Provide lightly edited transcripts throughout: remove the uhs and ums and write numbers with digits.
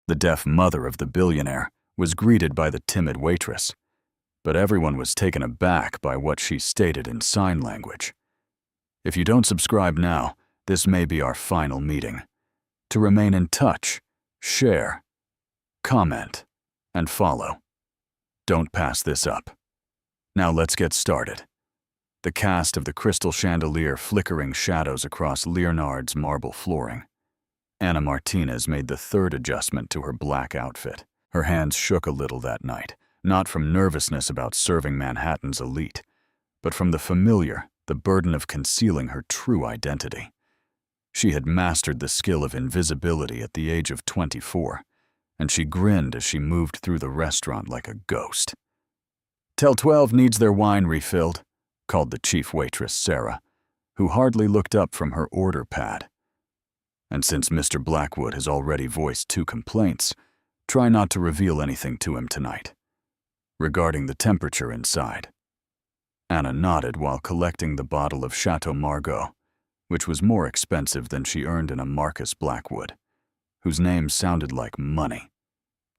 The deaf mother of the billionaire was greeted by the timid waitress, but everyone was taken aback by what she stated in sign language. If you don't subscribe now, this may be our final meeting. To remain in touch, share, comment, and follow. Don't pass this up. Now let's get started. The cast of the crystal chandelier flickering shadows across Leonard's marble flooring. Anna Martinez made the third adjustment to her black outfit. Her hands shook a little that night, not from nervousness about serving Manhattan's elite, but from the familiar, the burden of concealing her true identity. She had mastered the skill of invisibility at the age of 24, and she grinned as she moved through the restaurant like a ghost. "Tell 12 needs their wine refilled," called the chief waitress, Sarah, who hardly looked up from her order pad. "And since Mr. Blackwood has already voiced 2 complaints, try not to reveal anything to him tonight. Regarding the temperature inside." Anna nodded while collecting the bottle of Chateau Margaux, which was more expensive than she earned in a Marcus Blackwood, whose name sounded like money.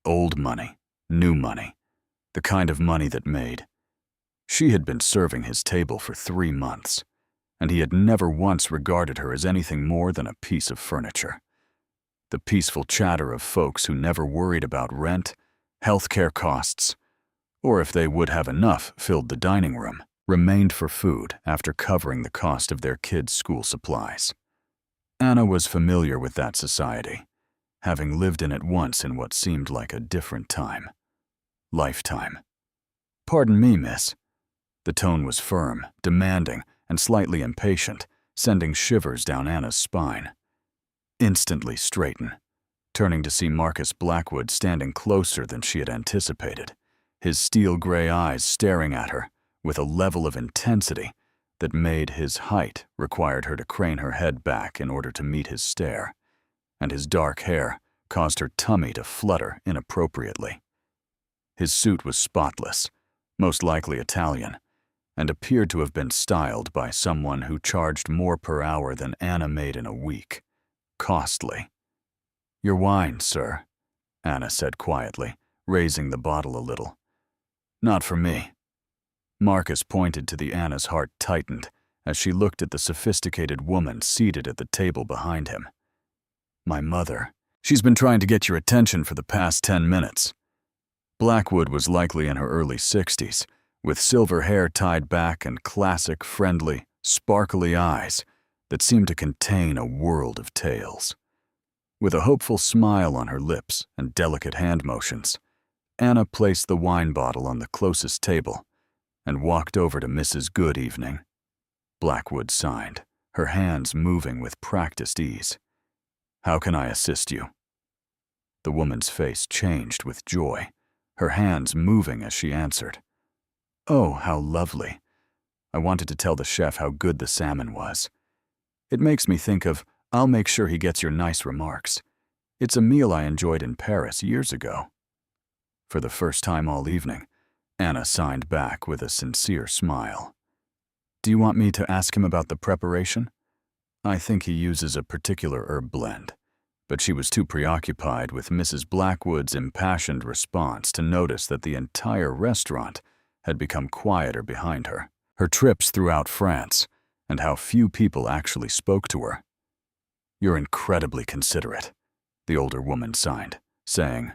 Old money, new money, the kind of money that made. She had been serving his table for 3 months, and he had never once regarded her as anything more than a piece of furniture. The peaceful chatter of folks who never worried about rent, healthcare costs, or if they would have enough filled the dining room, remained for food after covering the cost of their kids' school supplies. Anna was familiar with that society, having lived in it once in what seemed like a different time. Lifetime. "Pardon me, miss." The tone was firm, demanding, and slightly impatient, sending shivers down Anna's spine. Instantly straighten, turning to see Marcus Blackwood standing closer than she had anticipated, his steel-gray eyes staring at her with a level of intensity that made his height required her to crane her head back in order to meet his stare, and his dark hair caused her tummy to flutter inappropriately. His suit was spotless, most likely Italian, and appeared to have been styled by someone who charged more per hour than Anna made in a week. Costly. "Your wine, sir," Anna said quietly, raising the bottle a little. "Not for me." Marcus pointed to the Anna's heart tightened as she looked at the sophisticated woman seated at the table behind him. "My mother. She's been trying to get your attention for the past 10 minutes. Blackwood was likely in her early 60s, with silver hair tied back and classic, friendly, sparkly eyes that seemed to contain a world of tales. With a hopeful smile on her lips and delicate hand motions, Anna placed the wine bottle on the closest table and walked over to Mrs. Good Evening. Blackwood signed, her hands moving with practiced ease. "How can I assist you?" The woman's face changed with joy, her hands moving as she answered. "Oh, how lovely. I wanted to tell the chef how good the salmon was. It makes me think of, I'll make sure he gets your nice remarks. It's a meal I enjoyed in Paris years ago." For the first time all evening, Anna signed back with a sincere smile. "Do you want me to ask him about the preparation? I think he uses a particular herb blend," but she was too preoccupied with Mrs. Blackwood's impassioned response to notice that the entire restaurant had become quieter behind her. Her trips throughout France, and how few people actually spoke to her. "You're incredibly considerate," the older woman signed, saying,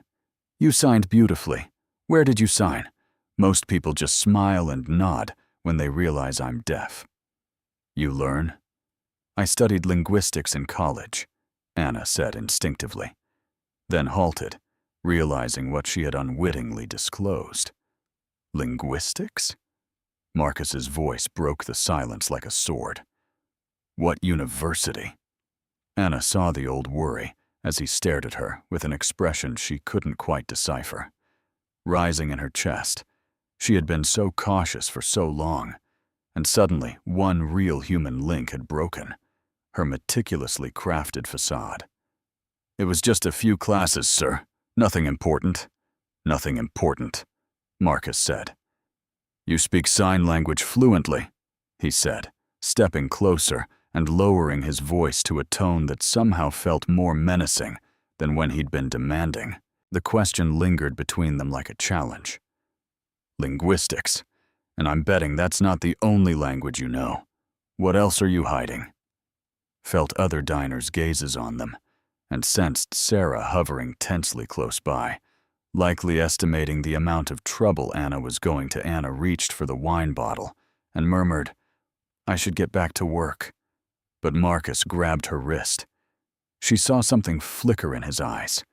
"You signed beautifully. Where did you sign? Most people just smile and nod when they realize I'm deaf." "You learn?" "I studied linguistics in college," Anna said instinctively, then halted, realizing what she had unwittingly disclosed. "Linguistics?" Marcus's voice broke the silence like a sword. "What university?" Anna saw the old worry as he stared at her with an expression she couldn't quite decipher. Rising in her chest, she had been so cautious for so long, and suddenly one real human link had broken, her meticulously crafted facade. "It was just a few classes, sir. Nothing important." "Nothing important," Marcus said. "You speak sign language fluently," he said, stepping closer and lowering his voice to a tone that somehow felt more menacing than when he'd been demanding. The question lingered between them like a challenge. Linguistics. And I'm betting that's not the only language you know. What else are you hiding? Felt other diners' gazes on them, and sensed Sarah hovering tensely close by, likely estimating the amount of trouble Anna was going to. Anna reached for the wine bottle and murmured, "I should get back to work." But Marcus grabbed her wrist. She saw something flicker in his eyes,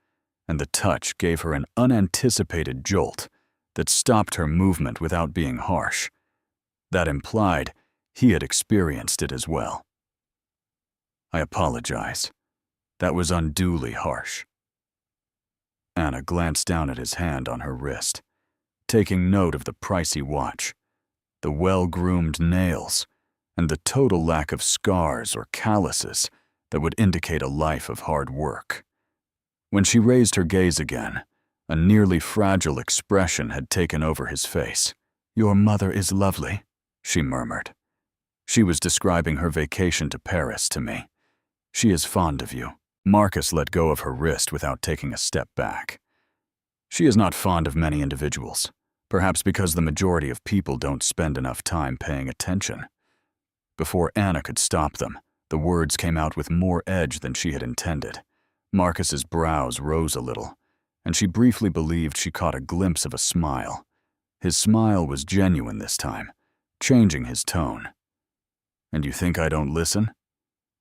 and the touch gave her an unanticipated jolt that stopped her movement without being harsh. That implied he had experienced it as well. "I apologize. That was unduly harsh." Anna glanced down at his hand on her wrist, taking note of the pricey watch, the well-groomed nails, and the total lack of scars or calluses that would indicate a life of hard work. When she raised her gaze again, a nearly fragile expression had taken over his face. "Your mother is lovely," she murmured. "She was describing her vacation to Paris to me. She is fond of you." Marcus let go of her wrist without taking a step back. "She is not fond of many individuals, perhaps because the majority of people don't spend enough time paying attention." Before Anna could stop them, the words came out with more edge than she had intended. Marcus's brows rose a little, and she briefly believed she caught a glimpse of a smile. His smile was genuine this time, changing his tone. "And you think I don't listen?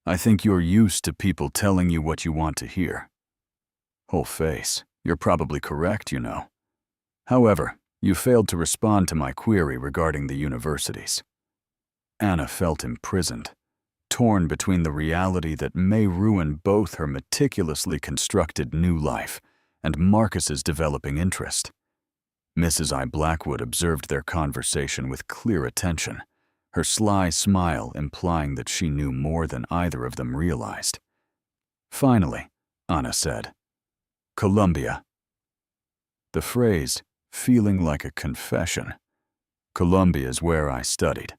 I think you're used to people telling you what you want to hear." Whole face. "You're probably correct, you know. However, you failed to respond to my query regarding the universities." Anna felt imprisoned, torn between the reality that may ruin both her meticulously constructed new life and Marcus's developing interest. Mrs. I. Blackwood observed their conversation with clear attention, her sly smile implying that she knew more than either of them realized. Finally, Anna said, "Columbia." The phrase, feeling like a confession. "Columbia is where I studied,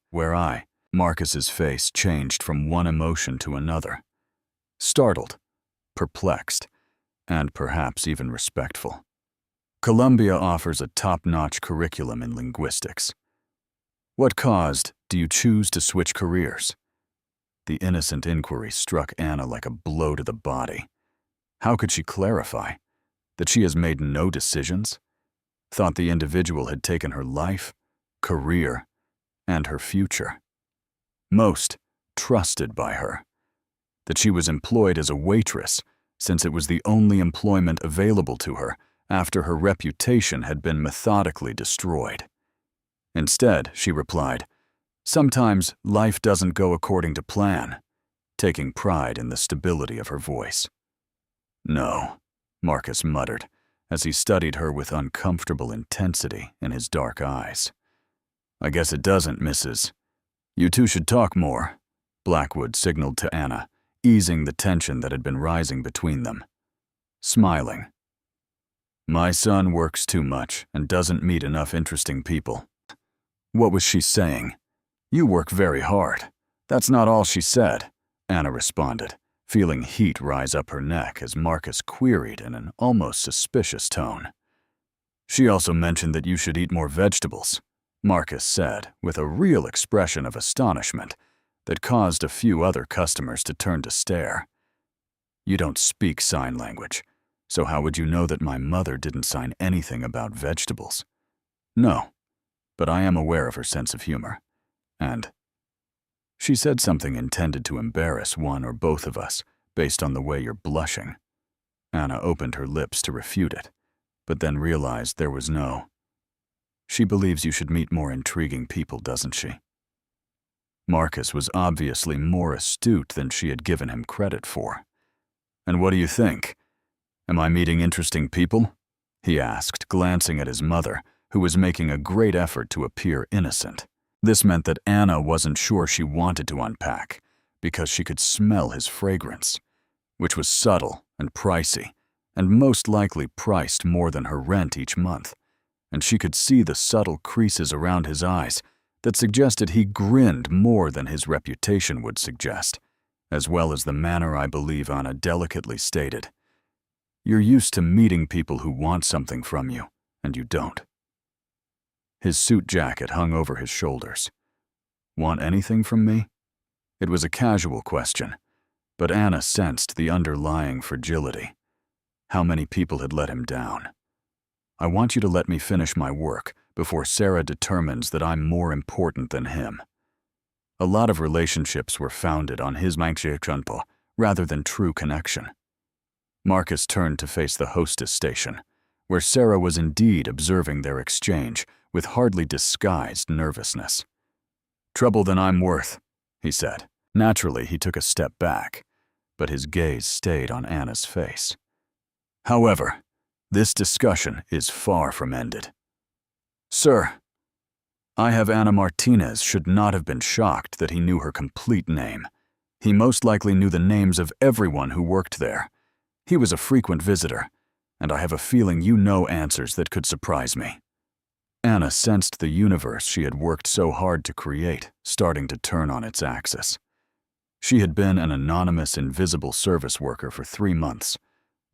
Marcus's face changed from one emotion to another. Startled, perplexed, and perhaps even respectful. Columbia offers a top-notch curriculum in linguistics. What caused do you choose to switch careers?" The innocent inquiry struck Anna like a blow to the body. How could she clarify? That she has made no decisions? Thought the individual had taken her life, career, and her future. Most trusted by her. That she was employed as a waitress, since it was the only employment available to her after her reputation had been methodically destroyed. Instead, she replied, "Sometimes life doesn't go according to plan," taking pride in the stability of her voice. "No," Marcus muttered, as he studied her with uncomfortable intensity in his dark eyes. "I guess it doesn't, Mrs. You two should talk more," Blackwood signaled to Anna, easing the tension that had been rising between them. Smiling. "My son works too much and doesn't meet enough interesting people." What was she saying? "You work very hard." "That's not all she said," Anna responded, feeling heat rise up her neck as Marcus queried in an almost suspicious tone. "She also mentioned that you should eat more vegetables," Marcus said, with a real expression of astonishment that caused a few other customers to turn to stare. "You don't speak sign language, so how would you know that my mother didn't sign anything about vegetables?" "No, but I am aware of her sense of humor. And she said something intended to embarrass one or both of us based on the way you're blushing." Anna opened her lips to refute it, but then realized there was no. "She believes you should meet more intriguing people, doesn't she?" Marcus was obviously more astute than she had given him credit for. "And what do you think? Am I meeting interesting people?" he asked, glancing at his mother, who was making a great effort to appear innocent. This meant that Anna wasn't sure she wanted to unpack, because she could smell his fragrance, which was subtle and pricey, and most likely priced more than her rent each month, and she could see the subtle creases around his eyes that suggested he grinned more than his reputation would suggest, as well as the manner I believe Anna delicately stated, You're used to meeting people who want something from you, and you don't. His suit jacket hung over his shoulders. Want anything from me? It was a casual question, but Anna sensed the underlying fragility. How many people had let him down? I want you to let me finish my work before Sarah determines that I'm more important than him. A lot of relationships were founded on his manchego rather than true connection. Marcus turned to face the hostess station, where Sarah was indeed observing their exchange with hardly disguised nervousness. Trouble than I'm worth, he said. Naturally, he took a step back, but his gaze stayed on Anna's face. However, this discussion is far from ended. Sir, I have Anna Martinez should not have been shocked that he knew her complete name. He most likely knew the names of everyone who worked there. He was a frequent visitor, and I have a feeling you know answers that could surprise me. Anna sensed the universe she had worked so hard to create starting to turn on its axis. She had been an anonymous, invisible service worker for 3 months,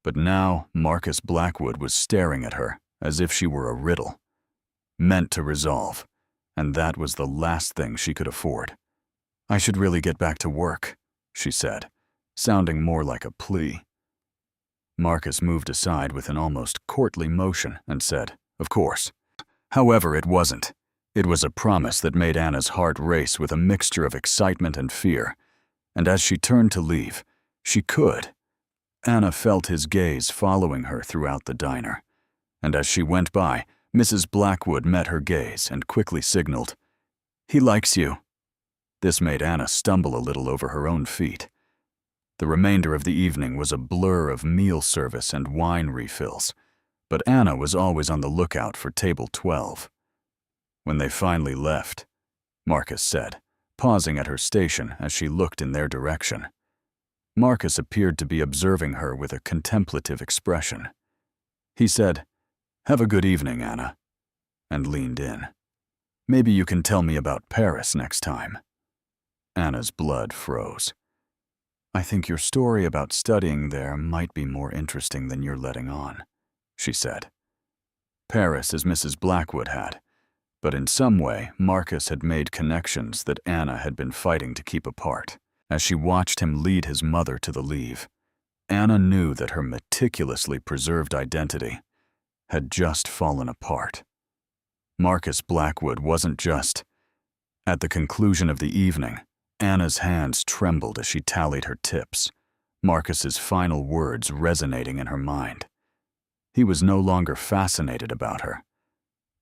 but now Marcus Blackwood was staring at her as if she were a riddle, meant to resolve, and that was the last thing she could afford. I should really get back to work, she said, sounding more like a plea. Marcus moved aside with an almost courtly motion and said, Of course. However, it wasn't. It was a promise that made Anna's heart race with a mixture of excitement and fear, and as she turned to leave, she could. Anna felt his gaze following her throughout the diner, and as she went by, Mrs. Blackwood met her gaze and quickly signaled, He likes you. This made Anna stumble a little over her own feet. The remainder of the evening was a blur of meal service and wine refills, but Anna was always on the lookout for table 12. When they finally left, Marcus said, pausing at her station as she looked in their direction. Marcus appeared to be observing her with a contemplative expression. He said, Have a good evening, Anna, and leaned in. Maybe you can tell me about Paris next time. Anna's blood froze. I think your story about studying there might be more interesting than you're letting on, she said. Paris as Mrs. Blackwood had, but in some way Marcus had made connections that Anna had been fighting to keep apart. As she watched him lead his mother to the leave, Anna knew that her meticulously preserved identity had just fallen apart. Marcus Blackwood wasn't just. At the conclusion of the evening, Anna's hands trembled as she tallied her tips, Marcus's final words resonating in her mind. He was no longer fascinated about her.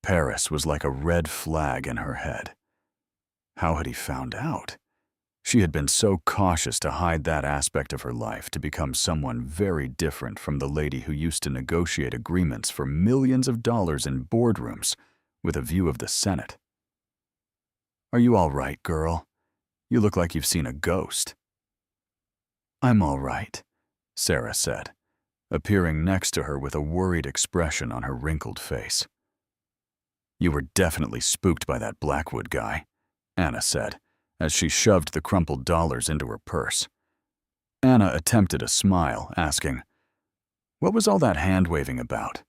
Paris was like a red flag in her head. How had he found out? She had been so cautious to hide that aspect of her life to become someone very different from the lady who used to negotiate agreements for millions of dollars in boardrooms with a view of the Senate. Are you all right, girl? You look like you've seen a ghost. I'm all right, Sarah said, appearing next to her with a worried expression on her wrinkled face. You were definitely spooked by that Blackwood guy, Anna said, as she shoved the crumpled dollars into her purse. Anna attempted a smile, asking, What was all that hand-waving about?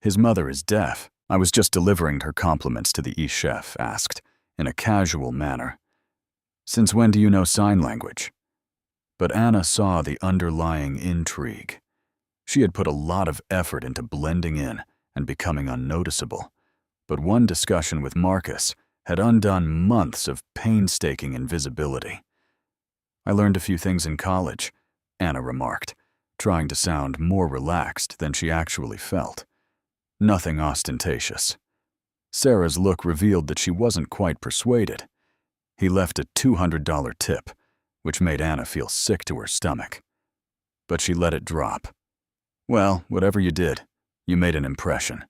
His mother is deaf. I was just delivering her compliments to the chef asked, in a casual manner. Since when do you know sign language? But Anna saw the underlying intrigue. She had put a lot of effort into blending in and becoming unnoticeable, but one discussion with Marcus had undone months of painstaking invisibility. I learned a few things in college, Anna remarked, trying to sound more relaxed than she actually felt. Nothing ostentatious. Sarah's look revealed that she wasn't quite persuaded. He left a $200 tip, which made Anna feel sick to her stomach. But she let it drop. Well, whatever you did, you made an impression.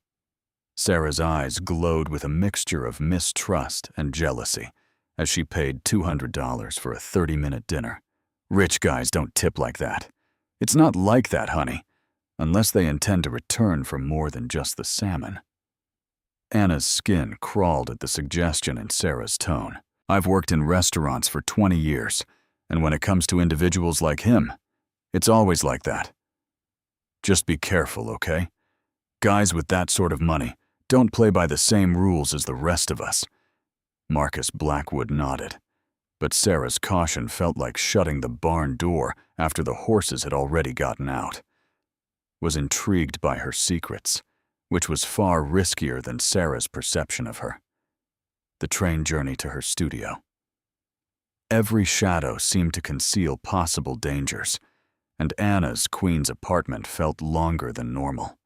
Sarah's eyes glowed with a mixture of mistrust and jealousy as she paid $200 for a 30-minute dinner. Rich guys don't tip like that. It's not like that, honey, unless they intend to return for more than just the salmon. Anna's skin crawled at the suggestion in Sarah's tone. I've worked in restaurants for 20 years, and when it comes to individuals like him, it's always like that. Just be careful, okay? Guys with that sort of money don't play by the same rules as the rest of us." Marcus Blackwood nodded, but Sarah's caution felt like shutting the barn door after the horses had already gotten out. Was intrigued by her secrets, which was far riskier than Sarah's perception of her. The train journey to her studio. Every shadow seemed to conceal possible dangers, and Anna's Queen's apartment felt longer than normal.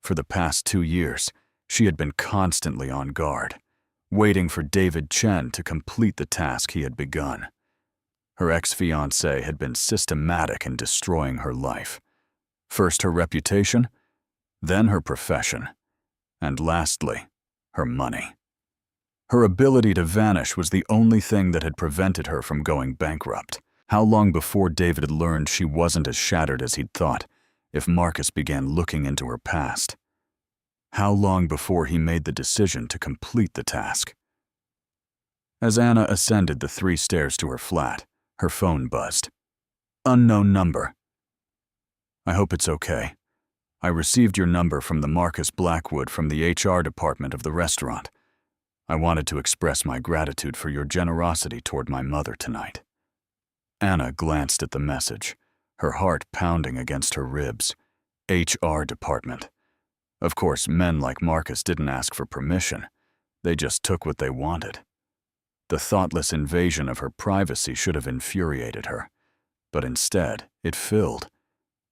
For the past 2 years, she had been constantly on guard, waiting for David Chen to complete the task he had begun. Her ex-fiancé had been systematic in destroying her life. First her reputation, then her profession, and lastly, her money. Her ability to vanish was the only thing that had prevented her from going bankrupt. How long before David had learned she wasn't as shattered as he'd thought if Marcus began looking into her past? How long before he made the decision to complete the task? As Anna ascended the 3 stairs to her flat, her phone buzzed. Unknown number. "I hope it's okay. I received your number from the Marcus Blackwood from the HR department of the restaurant. I wanted to express my gratitude for your generosity toward my mother tonight." Anna glanced at the message, her heart pounding against her ribs. HR department. Of course, men like Marcus didn't ask for permission. They just took what they wanted. The thoughtless invasion of her privacy should have infuriated her, but instead, it filled.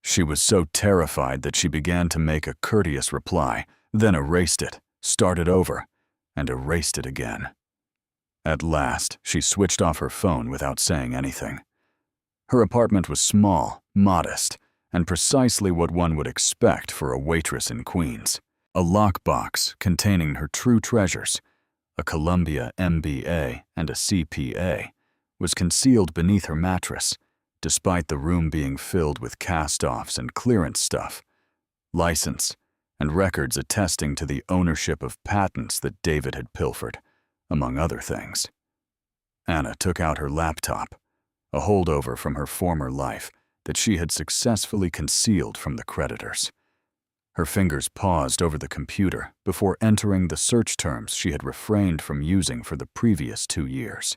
She was so terrified that she began to make a courteous reply, then erased it, started over, and erased it again. At last, she switched off her phone without saying anything. Her apartment was small, modest, and precisely what one would expect for a waitress in Queens. A lockbox containing her true treasures, a Columbia MBA and a CPA, was concealed beneath her mattress, despite the room being filled with cast-offs and clearance stuff, license, and records attesting to the ownership of patents that David had pilfered, among other things. Anna took out her laptop, a holdover from her former life that she had successfully concealed from the creditors. Her fingers paused over the computer before entering the search terms she had refrained from using for the previous 2 years.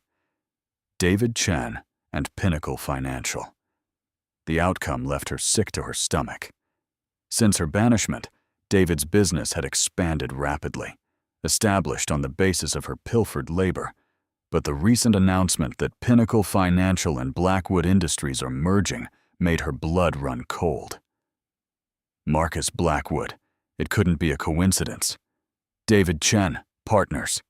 David Chen and Pinnacle Financial. The outcome left her sick to her stomach. Since her banishment, David's business had expanded rapidly, established on the basis of her pilfered labor, but the recent announcement that Pinnacle Financial and Blackwood Industries are merging made her blood run cold. Marcus Blackwood. It couldn't be a coincidence. David Chen, partners.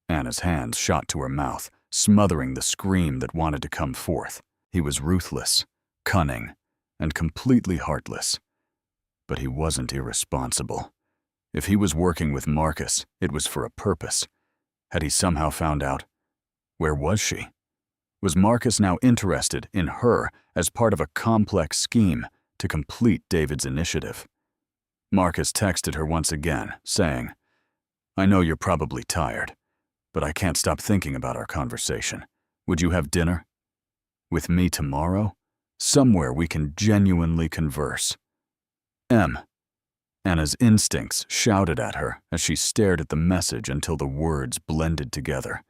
Anna's hands shot to her mouth, smothering the scream that wanted to come forth. He was ruthless, cunning, and completely heartless. But he wasn't irresponsible. If he was working with Marcus, it was for a purpose. Had he somehow found out? Where was she? Was Marcus now interested in her as part of a complex scheme to complete David's initiative? Marcus texted her once again, saying, "I know you're probably tired, but I can't stop thinking about our conversation. Would you have dinner? With me tomorrow? Somewhere we can genuinely converse." M. Anna's instincts shouted at her as she stared at the message until the words blended together.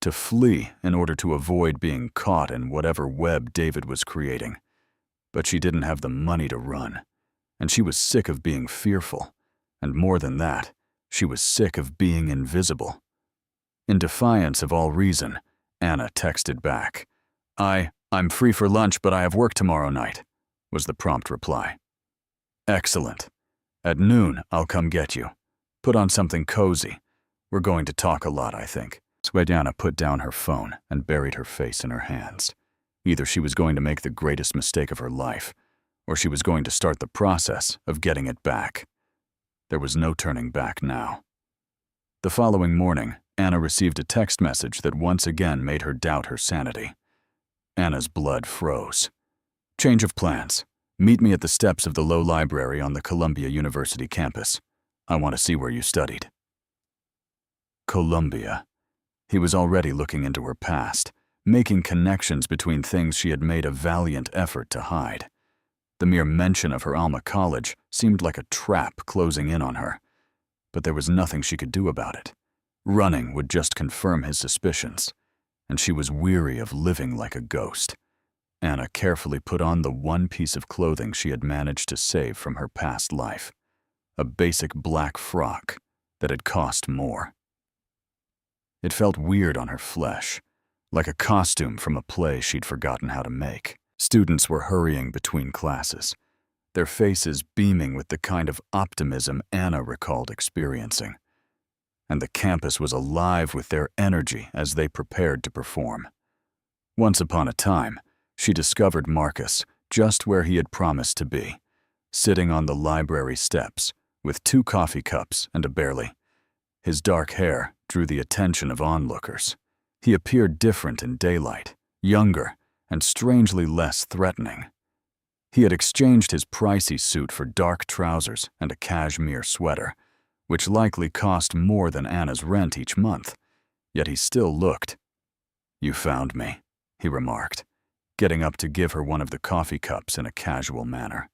To flee in order to avoid being caught in whatever web David was creating. But she didn't have the money to run, and she was sick of being fearful, and more than that, she was sick of being invisible. In defiance of all reason, Anna texted back. I'm free for lunch, but I have work tomorrow night," was the prompt reply. "Excellent. At noon, I'll come get you. Put on something cozy. We're going to talk a lot, I think." Svetlana put down her phone and buried her face in her hands. Either she was going to make the greatest mistake of her life, or she was going to start the process of getting it back. There was no turning back now. The following morning, Anna received a text message that once again made her doubt her sanity. Anna's blood froze. "Change of plans. Meet me at the steps of the Low Library on the Columbia University campus. I want to see where you studied." Columbia. He was already looking into her past, making connections between things she had made a valiant effort to hide. The The mere mention of her alma college seemed like a trap closing in on her, but there was nothing she could do about it. Running would just confirm his suspicions, and she was weary of living like a ghost. Anna carefully put on the one piece of clothing she had managed to save from her past life, a basic black frock that had cost more. It felt weird on her flesh, like a costume from a play she'd forgotten how to make. Students were hurrying between classes, their faces beaming with the kind of optimism Anna recalled experiencing. And the campus was alive with their energy as they prepared to perform. Once upon a time, she discovered Marcus just where he had promised to be, sitting on the library steps with 2 coffee cups and a barley. His dark hair drew the attention of onlookers. He appeared different in daylight, younger, and strangely less threatening. He had exchanged his pricey suit for dark trousers and a cashmere sweater, which likely cost more than Anna's rent each month, yet he still looked. "You found me," he remarked, getting up to give her one of the coffee cups in a casual manner.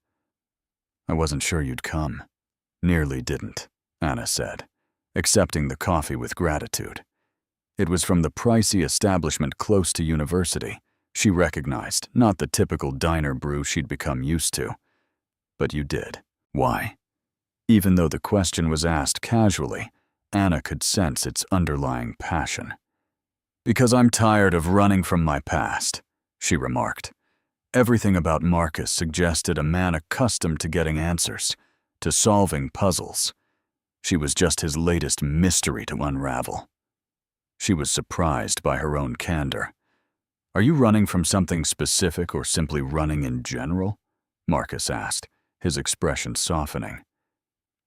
"I wasn't sure you'd come." "Nearly didn't," Anna said, accepting the coffee with gratitude. It was from the pricey establishment close to university. She recognized, not the typical diner brew she'd become used to. "But you did. Why?" Even though the question was asked casually, Anna could sense its underlying passion. "Because I'm tired of running from my past," she remarked. Everything about Marcus suggested a man accustomed to getting answers, to solving puzzles. She was just his latest mystery to unravel. She was surprised by her own candor. "Are you running from something specific or simply running in general?" Marcus asked, his expression softening.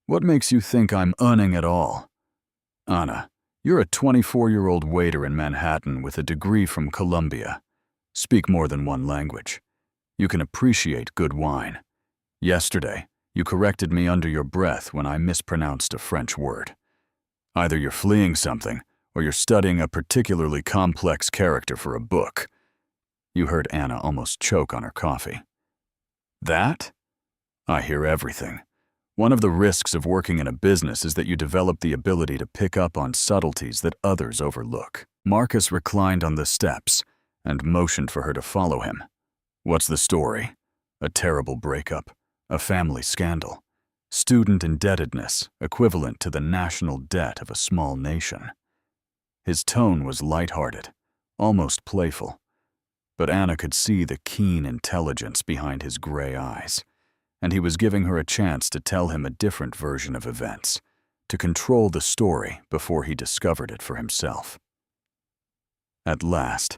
"What makes you think I'm earning at all?" "Anna, you're a 24-year-old waiter in Manhattan with a degree from Columbia. Speak more than one language. You can appreciate good wine. Yesterday, you corrected me under your breath when I mispronounced a French word. Either you're fleeing something, or you're studying a particularly complex character for a book." You heard Anna almost choke on her coffee. "That? I hear everything. One of the risks of working in a business is that you develop the ability to pick up on subtleties that others overlook." Marcus reclined on the steps and motioned for her to follow him. "What's the story? A terrible breakup, a family scandal, student indebtedness equivalent to the national debt of a small nation." His tone was lighthearted, almost playful, but Anna could see the keen intelligence behind his gray eyes, and he was giving her a chance to tell him a different version of events, to control the story before he discovered it for himself. At last,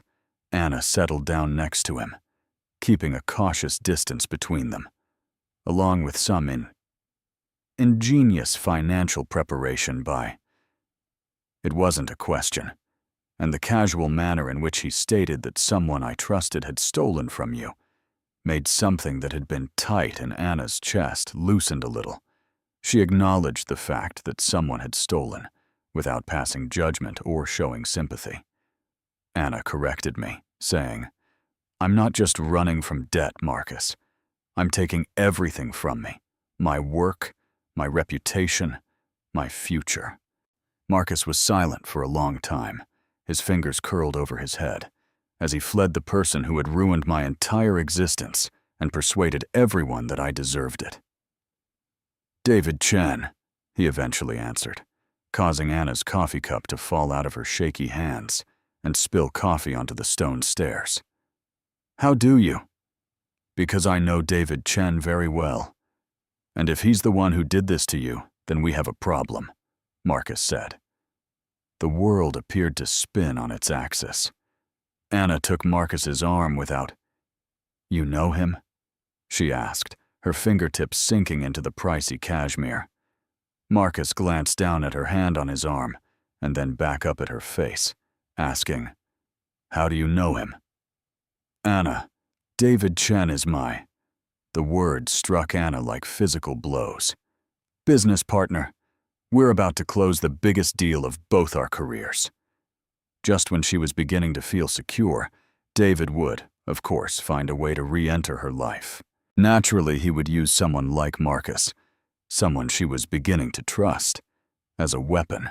Anna settled down next to him, keeping a cautious distance between them, along with some ingenious financial preparation by. It wasn't a question, and the casual manner in which he stated that someone I trusted had stolen from you made something that had been tight in Anna's chest loosened a little. She acknowledged the fact that someone had stolen, without passing judgment or showing sympathy. Anna corrected me, saying, "I'm not just running from debt, Marcus. I'm taking everything from me. My work, my reputation, my future." Marcus was silent for a long time, his fingers curled over his head, as he fled the person who had ruined my entire existence and persuaded everyone that I deserved it. "David Chen," he eventually answered, causing Anna's coffee cup to fall out of her shaky hands and spill coffee onto the stone stairs. "How do you?" "Because I know David Chen very well. And if he's the one who did this to you, then we have a problem," Marcus said. The world appeared to spin on its axis. Anna took Marcus's arm without. "You know him?" she asked, her fingertips sinking into the pricey cashmere. Marcus glanced down at her hand on his arm and then back up at her face, asking, "How do you know him?" "Anna, David Chen is my." The words struck Anna like physical blows. "Business partner. We're about to close the biggest deal of both our careers." Just when she was beginning to feel secure, David would, of course, find a way to re-enter her life. Naturally, he would use someone like Marcus, someone she was beginning to trust, as a weapon.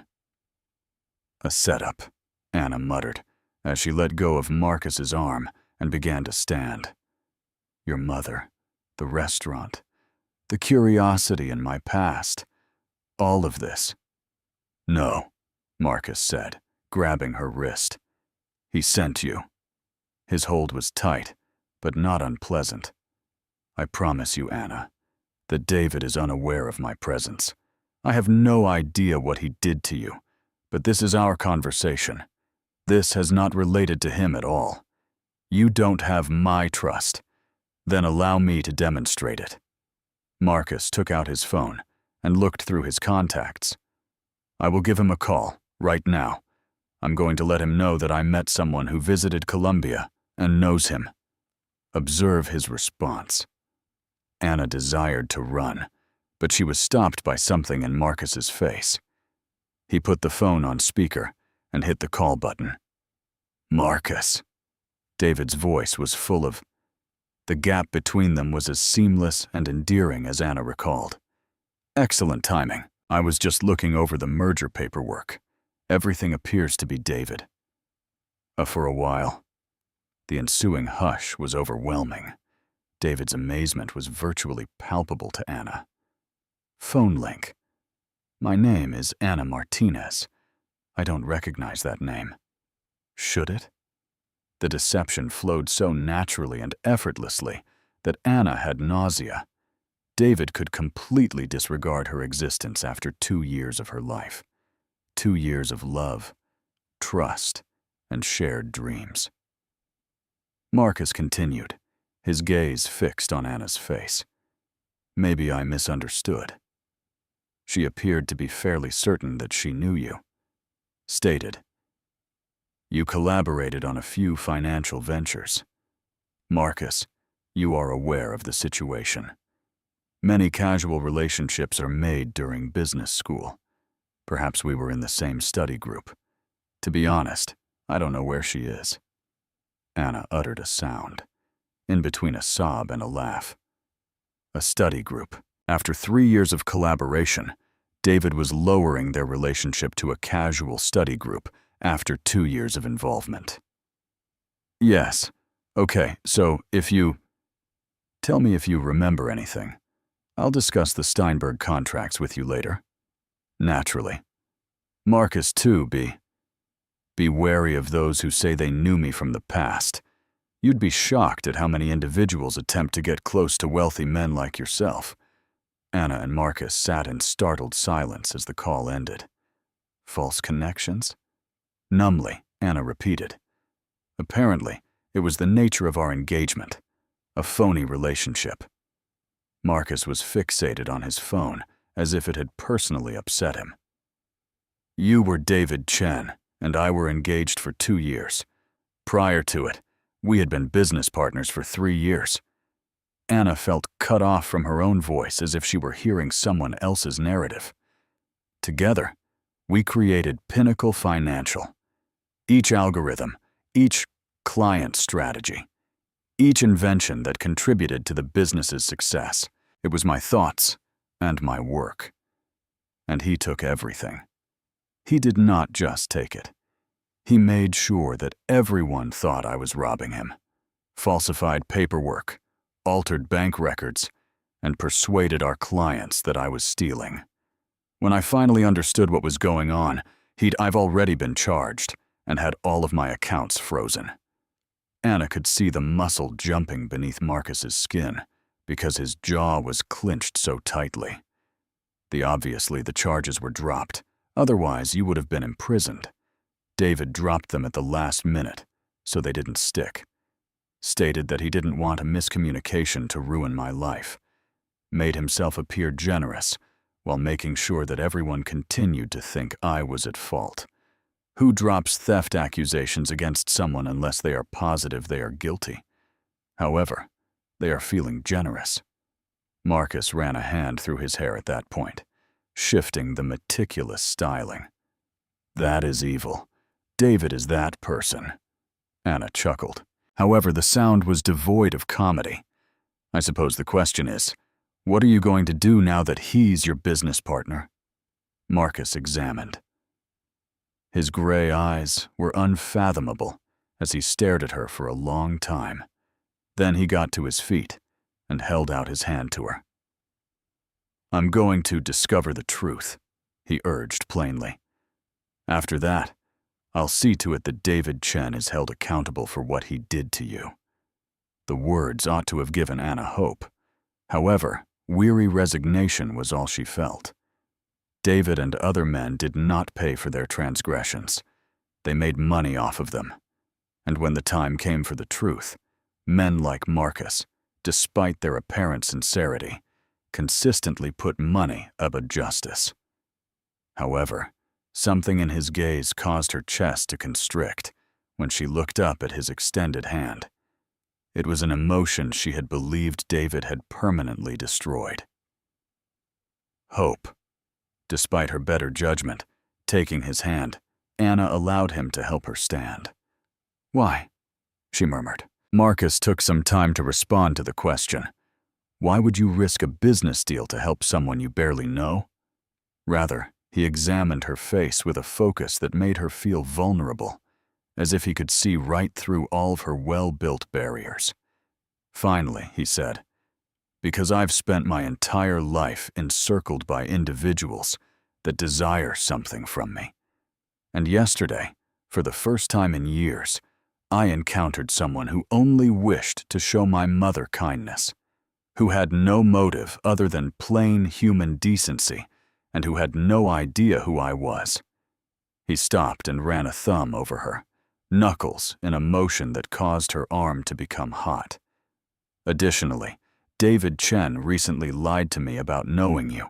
A setup, Anna muttered, as she let go of Marcus's arm and began to stand. Your mother, the restaurant, the curiosity in my past, all of this. No, Marcus said, grabbing her wrist. He sent you. His hold was tight, but not unpleasant. I promise you, Anna, that David is unaware of my presence. I have no idea what he did to you, but this is our conversation. This has not related to him at all. You don't have my trust. Then allow me to demonstrate it. Marcus took out his phone and looked through his contacts. I will give him a call, right now. I'm going to let him know that I met someone who visited Colombia and knows him. Observe his response. Anna desired to run, but she was stopped by something in Marcus's face. He put the phone on speaker and hit the call button. Marcus. David's voice was full of... The gap between them was as seamless and endearing as Anna recalled. Excellent timing. I was just looking over the merger paperwork. Everything appears to be David. For a while. The ensuing hush was overwhelming. David's amazement was virtually palpable to Anna. Phone link. My name is Anna Martinez. I don't recognize that name. Should it? The deception flowed so naturally and effortlessly that Anna had nausea. David could completely disregard her existence after 2 years of her life. 2 years of love, trust, and shared dreams. Marcus continued, his gaze fixed on Anna's face. Maybe I misunderstood. She appeared to be fairly certain that she knew you. Stated, you collaborated on a few financial ventures. Marcus, you are aware of the situation. Many casual relationships are made during business school. Perhaps we were in the same study group. To be honest, I don't know where she is. Anna uttered a sound, in between a sob and a laugh. A study group. After 3 years of collaboration, David was lowering their relationship to a casual study group after 2 years of involvement. Yes. Okay, so tell me if you remember anything. I'll discuss the Steinberg contracts with you later. Naturally. Marcus, too, be wary of those who say they knew me from the past. You'd be shocked at how many individuals attempt to get close to wealthy men like yourself. Anna and Marcus sat in startled silence as the call ended. False connections? Numbly, Anna repeated. Apparently, it was the nature of our engagement, a phony relationship. Marcus was fixated on his phone as if it had personally upset him. You were David Chen, and I were engaged for 2 years. Prior to it, we had been business partners for 3 years. Anna felt cut off from her own voice as if she were hearing someone else's narrative. Together, we created Pinnacle Financial. Each algorithm, each client strategy, each invention that contributed to the business's success. It was my thoughts and my work. And he took everything. He did not just take it. He made sure that everyone thought I was robbing him. Falsified paperwork, altered bank records, and persuaded our clients that I was stealing. When I finally understood what was going on, I've already been charged and had all of my accounts frozen. Anna could see the muscle jumping beneath Marcus's skin because his jaw was clenched so tightly. Obviously, the charges were dropped. Otherwise, you would have been imprisoned. David dropped them at the last minute, so they didn't stick. Stated that he didn't want a miscommunication to ruin my life. Made himself appear generous, while making sure that everyone continued to think I was at fault. Who drops theft accusations against someone unless they are positive they are guilty? However, they are feeling generous. Marcus ran a hand through his hair at that point, shifting the meticulous styling. That is evil. David is that person. Anna chuckled. However, the sound was devoid of comedy. I suppose the question is, what are you going to do now that he's your business partner? Marcus examined. His gray eyes were unfathomable as he stared at her for a long time. Then he got to his feet and held out his hand to her. I'm going to discover the truth, he urged plainly. After that, I'll see to it that David Chen is held accountable for what he did to you. The words ought to have given Anna hope. However, weary resignation was all she felt. David and other men did not pay for their transgressions. They made money off of them. And when the time came for the truth, men like Marcus, despite their apparent sincerity, consistently put money above justice. However, something in his gaze caused her chest to constrict when she looked up at his extended hand. It was an emotion she had believed David had permanently destroyed. Hope. Despite her better judgment, taking his hand, Anna allowed him to help her stand. Why? She murmured. Marcus took some time to respond to the question. Why would you risk a business deal to help someone you barely know? Rather, he examined her face with a focus that made her feel vulnerable, as if he could see right through all of her well-built barriers. Finally, he said, because I've spent my entire life encircled by individuals that desire something from me. And yesterday, for the first time in years, I encountered someone who only wished to show my mother kindness, who had no motive other than plain human decency, and who had no idea who I was. He stopped and ran a thumb over her, knuckles in a motion that caused her arm to become hot. Additionally, David Chen recently lied to me about knowing you,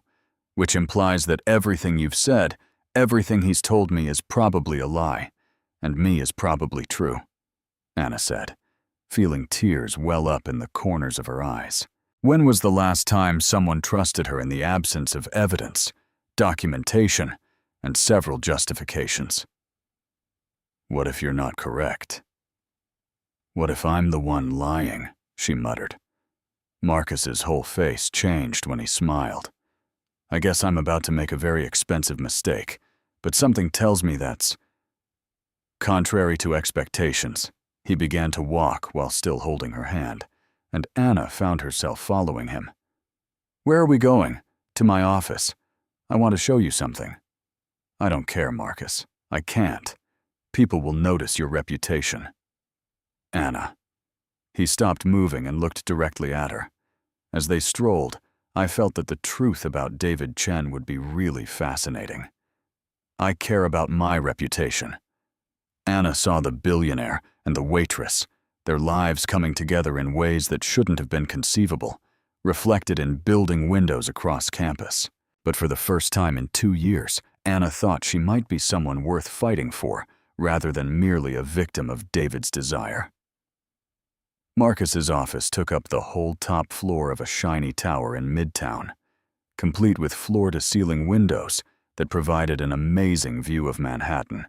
which implies that everything you've said, everything he's told me is probably a lie, and me is probably true, Anna said, feeling tears well up in the corners of her eyes. When was the last time someone trusted her in the absence of evidence, documentation, and several justifications? What if you're not correct? What if I'm the one lying? She muttered. Marcus's whole face changed when he smiled. I guess I'm about to make a very expensive mistake, but something tells me that's... Contrary to expectations, he began to walk while still holding her hand, and Anna found herself following him. Where are we going? To my office. I want to show you something. I don't care, Marcus. I can't. People will notice your reputation. Anna. He stopped moving and looked directly at her. As they strolled, I felt that the truth about David Chen would be really fascinating. I care about my reputation. Anna saw the billionaire and the waitress, their lives coming together in ways that shouldn't have been conceivable, reflected in building windows across campus. But for the first time in 2 years, Anna thought she might be someone worth fighting for, rather than merely a victim of David's desire. Marcus's office took up the whole top floor of a shiny tower in Midtown, complete with floor-to-ceiling windows that provided an amazing view of Manhattan.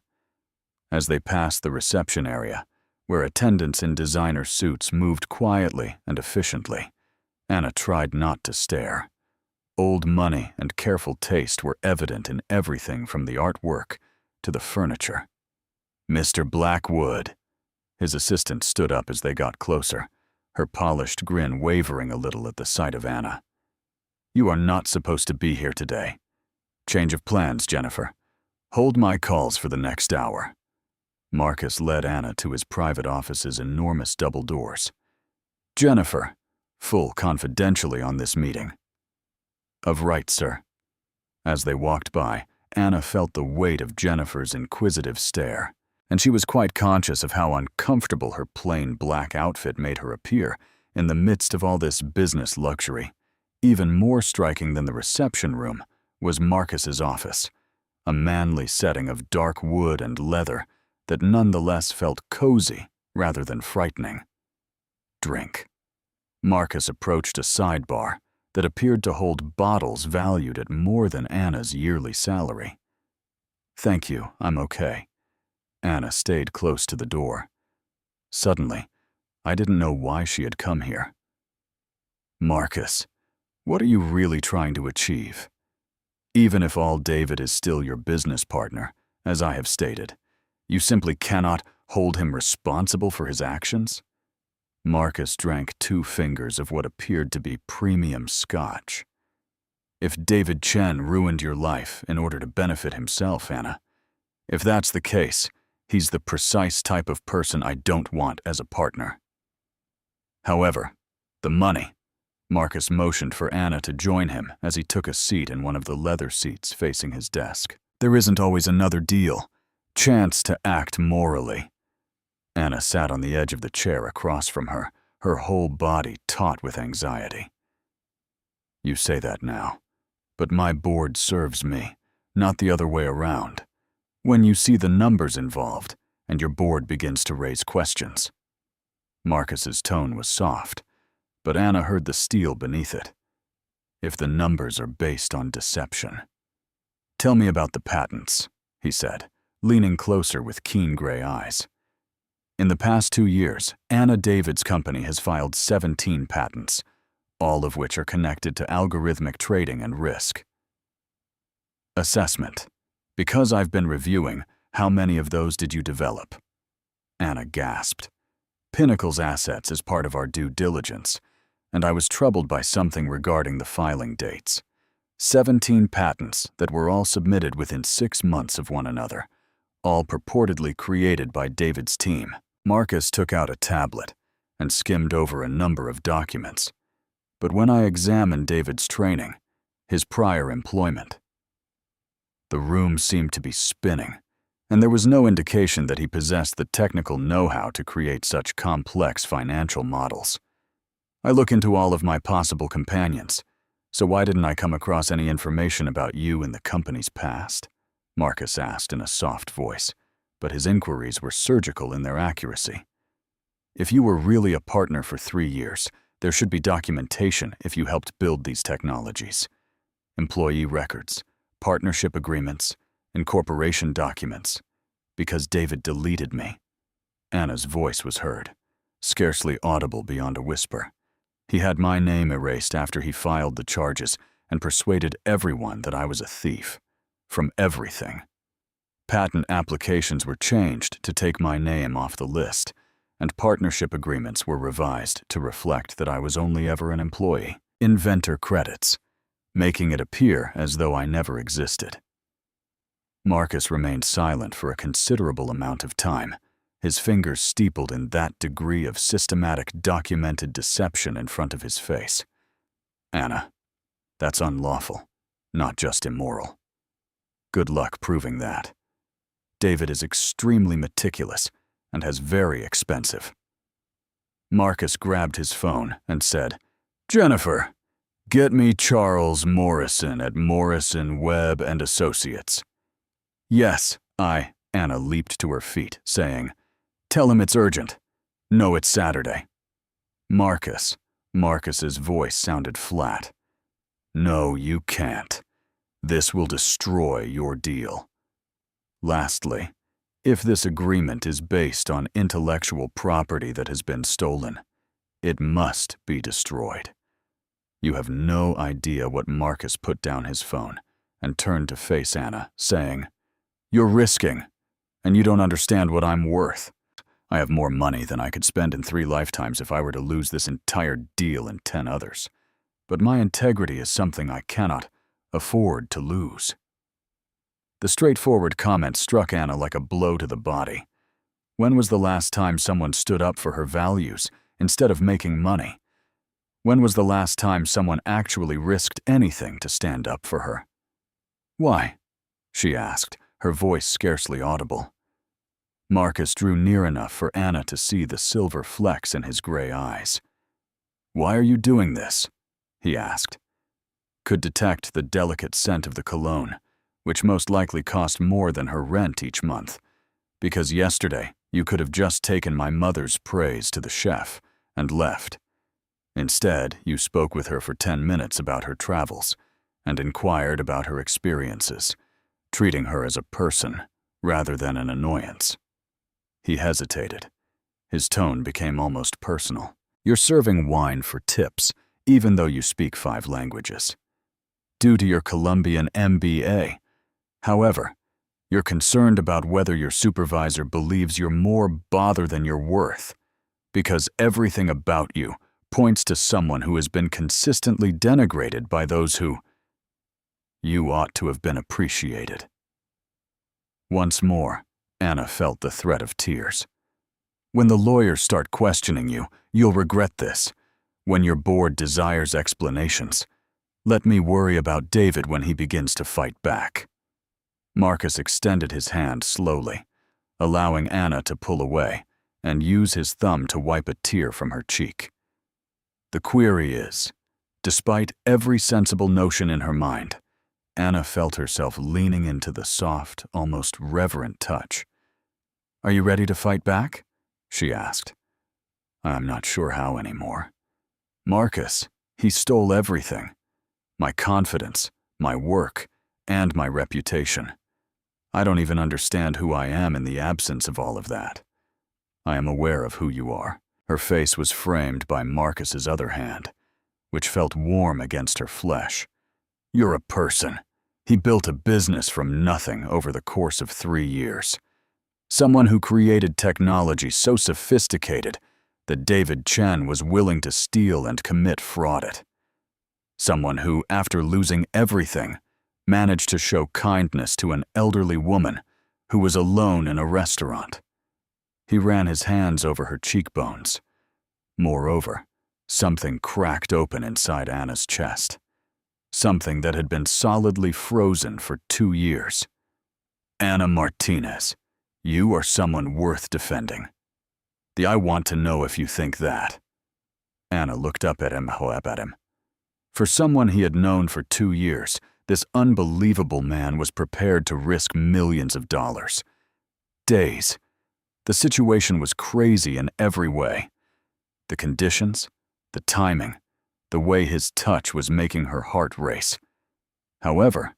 As they passed the reception area, where attendants in designer suits moved quietly and efficiently, Anna tried not to stare. Old money and careful taste were evident in everything from the artwork to the furniture. Mr. Blackwood. His assistant stood up as they got closer, her polished grin wavering a little at the sight of Anna. You are not supposed to be here today. Change of plans, Jennifer. Hold my calls for the next hour. Marcus led Anna to his private office's enormous double doors. Jennifer, full confidentially on this meeting. Of right, sir. As they walked by, Anna felt the weight of Jennifer's inquisitive stare, and she was quite conscious of how uncomfortable her plain black outfit made her appear in the midst of all this business luxury. Even more striking than the reception room was Marcus's office, a manly setting of dark wood and leather that nonetheless felt cozy rather than frightening. Drink. Marcus approached a sidebar that appeared to hold bottles valued at more than Anna's yearly salary. Thank you, I'm okay. Anna stayed close to the door. Suddenly, I didn't know why she had come here. Marcus, what are you really trying to achieve? Even if all David is still your business partner, as I have stated, you simply cannot hold him responsible for his actions? Marcus drank 2 fingers of what appeared to be premium scotch. If David Chen ruined your life in order to benefit himself, Anna, if that's the case, he's the precise type of person I don't want as a partner. However, the money. Marcus motioned for Anna to join him as he took a seat in one of the leather seats facing his desk. There isn't always another deal. Chance to act morally. Anna sat on the edge of the chair across from her, her whole body taut with anxiety. You say that now, but my board serves me, not the other way around. When you see the numbers involved, and your board begins to raise questions. Marcus's tone was soft, but Anna heard the steel beneath it. If the numbers are based on deception. Tell me about the patents, he said, leaning closer with keen gray eyes. In the past 2 years, Anna David's company has filed 17 patents, all of which are connected to algorithmic trading and risk. Assessment. Because I've been reviewing, how many of those did you develop? Anna gasped. Pinnacle's assets is part of our due diligence, and I was troubled by something regarding the filing dates. 17 patents that were all submitted within 6 months of one another, all purportedly created by David's team. Marcus took out a tablet and skimmed over a number of documents. But when I examined David's training, his prior employment, the room seemed to be spinning, and there was no indication that he possessed the technical know-how to create such complex financial models. I look into all of my possible companions, so why didn't I come across any information about you in the company's past? Marcus asked in a soft voice, but his inquiries were surgical in their accuracy. If you were really a partner for 3 years, there should be documentation if you helped build these technologies. Employee records, partnership agreements, incorporation documents. Because David deleted me. Anna's voice was heard, scarcely audible beyond a whisper. He had my name erased after he filed the charges and persuaded everyone that I was a thief. From everything. Patent applications were changed to take my name off the list, and partnership agreements were revised to reflect that I was only ever an employee. Inventor credits, making it appear as though I never existed. Marcus remained silent for a considerable amount of time, his fingers steepled in that degree of systematic documented deception in front of his face. Anna, that's unlawful, not just immoral. Good luck proving that. David is extremely meticulous and has very expensive. Marcus grabbed his phone and said, "Jennifer, get me Charles Morrison at Morrison, Webb & Associates." "Yes, Anna leaped to her feet, saying, "Tell him it's urgent. No, it's Saturday." Marcus's voice sounded flat. "No, you can't. This will destroy your deal. Lastly, if this agreement is based on intellectual property that has been stolen, it must be destroyed." You have no idea what Marcus put down his phone and turned to face Anna, saying, "You're risking, and you don't understand what I'm worth. I have more money than I could spend in 3 lifetimes if I were to lose this entire deal and 10 others. But my integrity is something I cannot afford to lose." The straightforward comment struck Anna like a blow to the body. When was the last time someone stood up for her values instead of making money? When was the last time someone actually risked anything to stand up for her? "Why?" she asked, her voice scarcely audible. Marcus drew near enough for Anna to see the silver flecks in his gray eyes. "Why are you doing this?" he asked. Could detect the delicate scent of the cologne, which most likely cost more than her rent each month, because yesterday you could have just taken my mother's praise to the chef and left. Instead, you spoke with her for 10 minutes about her travels and inquired about her experiences, treating her as a person rather than an annoyance. He hesitated. His tone became almost personal. "You're serving wine for tips, even though you speak 5 languages. Due to your Colombian MBA, however, you're concerned about whether your supervisor believes you're more bother than you're worth, because everything about you points to someone who has been consistently denigrated by those who you ought to have been appreciated. Once more, Anna felt the threat of tears. When the lawyers start questioning you, you'll regret this. When your board desires explanations, let me worry about David when he begins to fight back. Marcus extended his hand slowly, allowing Anna to pull away and use his thumb to wipe a tear from her cheek. The query is, despite every sensible notion in her mind, Anna felt herself leaning into the soft, almost reverent touch. "Are you ready to fight back?" she asked. "I'm not sure how anymore. Marcus, he stole everything. My confidence, my work, and my reputation. I don't even understand who I am in the absence of all of that. I am aware of who you are." Her face was framed by Marcus's other hand, which felt warm against her flesh. "You're a person. He built a business from nothing over the course of 3 years. Someone who created technology so sophisticated that David Chen was willing to steal and commit fraud it. Someone who, after losing everything, managed to show kindness to an elderly woman who was alone in a restaurant. He ran his hands over her cheekbones. Moreover, something cracked open inside Anna's chest. Something that had been solidly frozen for 2 years. "Anna Martinez, you are someone worth defending. I want to know if you think that." Anna looked up at him. For someone he had known for 2 years, this unbelievable man was prepared to risk millions of dollars. Days. The situation was crazy in every way. The conditions, the timing, the way his touch was making her heart race. However,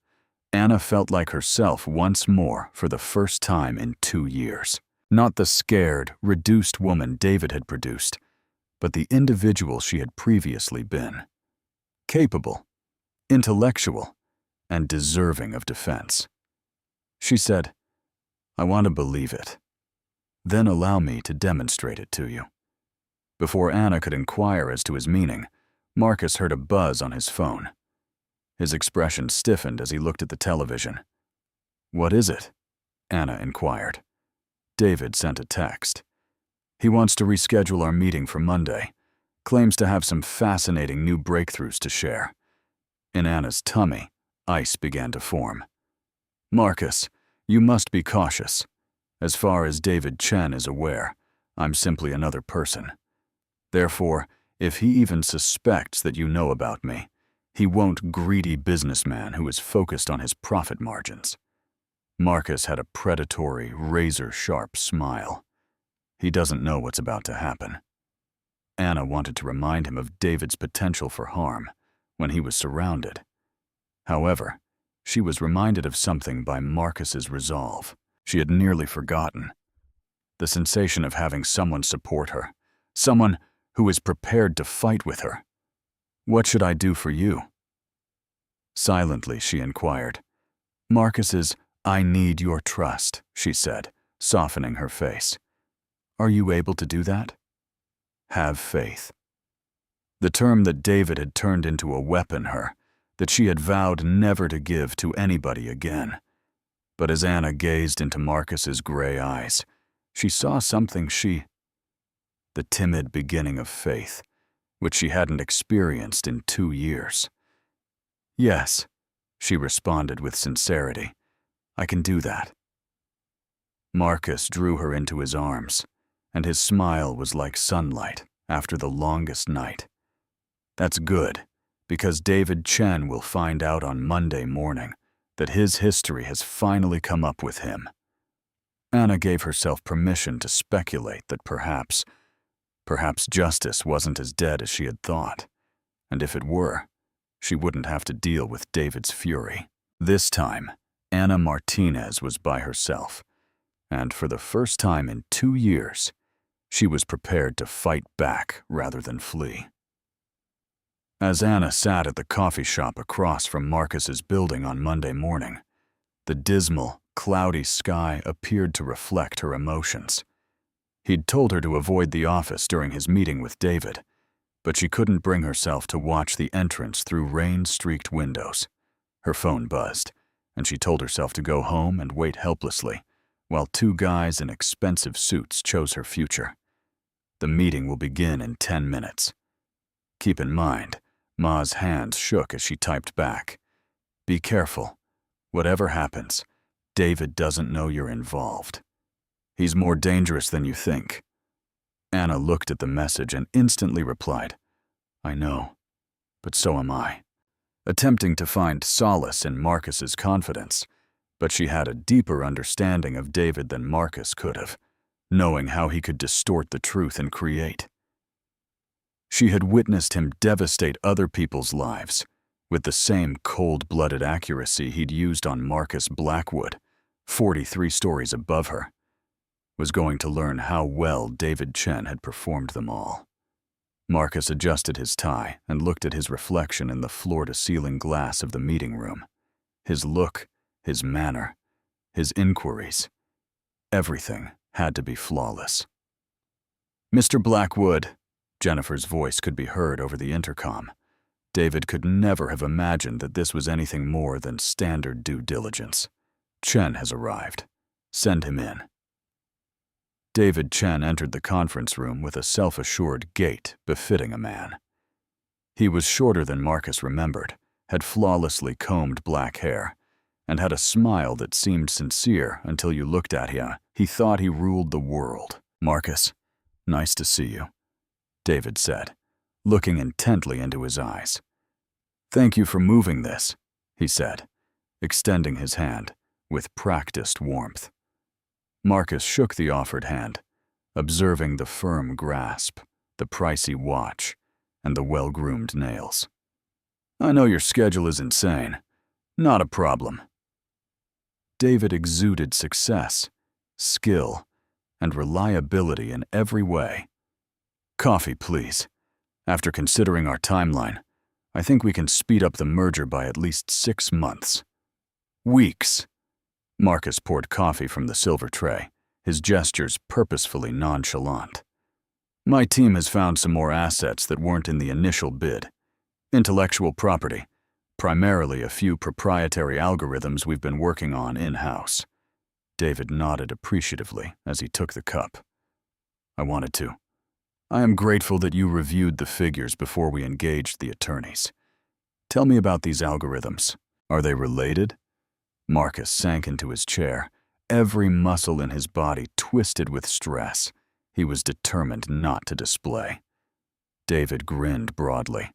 Anna felt like herself once more for the first time in 2 years. Not the scared, reduced woman David had produced, but the individual she had previously been. Capable, intellectual, and deserving of defense. She said, "I want to believe it. Then allow me to demonstrate it to you." Before Anna could inquire as to his meaning, Marcus heard a buzz on his phone. His expression stiffened as he looked at the television. "What is it?" Anna inquired. David sent a text. "He wants to reschedule our meeting for Monday. Claims to have some fascinating new breakthroughs to share." In Anna's tummy, ice began to form. "Marcus, you must be cautious. As far as David Chen is aware, I'm simply another person. Therefore, if he even suspects that you know about me, he won't greedy businessman who is focused on his profit margins." Marcus had a predatory, razor-sharp smile. He doesn't know what's about to happen. Anna wanted to remind him of David's potential for harm when he was surrounded. However, she was reminded of something by Marcus's resolve. She had nearly forgotten. The sensation of having someone support her, someone who is prepared to fight with her. "What should I do for you?" Silently, she inquired. "Marcus's, I need your trust," she said, softening her face. "Are you able to do that?" Have faith. The term that David had turned into a weapon that she had vowed never to give to anybody again. But as Anna gazed into Marcus's gray eyes, she saw something the timid beginning of faith, which she hadn't experienced in 2 years. "Yes," she responded with sincerity. "I can do that." Marcus drew her into his arms, and his smile was like sunlight after the longest night. "That's good, because David Chen will find out on Monday morning that his history has finally come up with him." Anna gave herself permission to speculate that perhaps justice wasn't as dead as she had thought, and if it were, she wouldn't have to deal with David's fury. This time, Anna Martinez was by herself, and for the first time in 2 years, she was prepared to fight back rather than flee. As Anna sat at the coffee shop across from Marcus's building on Monday morning, the dismal, cloudy sky appeared to reflect her emotions. He'd told her to avoid the office during his meeting with David, but she couldn't bring herself to watch the entrance through rain-streaked windows. Her phone buzzed, and she told herself to go home and wait helplessly, while two guys in expensive suits chose her future. The meeting will begin in 10 minutes. Keep in mind, Ma's hands shook as she typed back. Be careful. Whatever happens, David doesn't know you're involved. He's more dangerous than you think. Anna looked at the message and instantly replied, I know, but so am I. Attempting to find solace in Marcus's confidence, but she had a deeper understanding of David than Marcus could have, knowing how he could distort the truth and create. She had witnessed him devastate other people's lives with the same cold-blooded accuracy he'd used on Marcus Blackwood, 43 stories above her. Was going to learn how well David Chen had performed them all. Marcus adjusted his tie and looked at his reflection in the floor-to-ceiling glass of the meeting room. His look, his manner, his inquiries, everything had to be flawless. Mr. Blackwood, Jennifer's voice could be heard over the intercom. David could never have imagined that this was anything more than standard due diligence. Chen has arrived. Send him in. David Chen entered the conference room with a self-assured gait befitting a man. He was shorter than Marcus remembered, had flawlessly combed black hair, and had a smile that seemed sincere until you looked at him. He thought he ruled the world. Marcus, nice to see you, David said, looking intently into his eyes. Thank you for moving this, he said, extending his hand with practiced warmth. Marcus shook the offered hand, observing the firm grasp, the pricey watch, and the well-groomed nails. I know your schedule is insane. Not a problem. David exuded success, skill, and reliability in every way. Coffee, please. After considering our timeline, I think we can speed up the merger by at least 6 months. Weeks. Marcus poured coffee from the silver tray, his gestures purposefully nonchalant. My team has found some more assets that weren't in the initial bid. Intellectual property, primarily a few proprietary algorithms we've been working on in-house. David nodded appreciatively as he took the cup. I wanted to. I am grateful that you reviewed the figures before we engaged the attorneys. Tell me about these algorithms. Are they related? Marcus sank into his chair, every muscle in his body twisted with stress. He was determined not to display. David grinned broadly.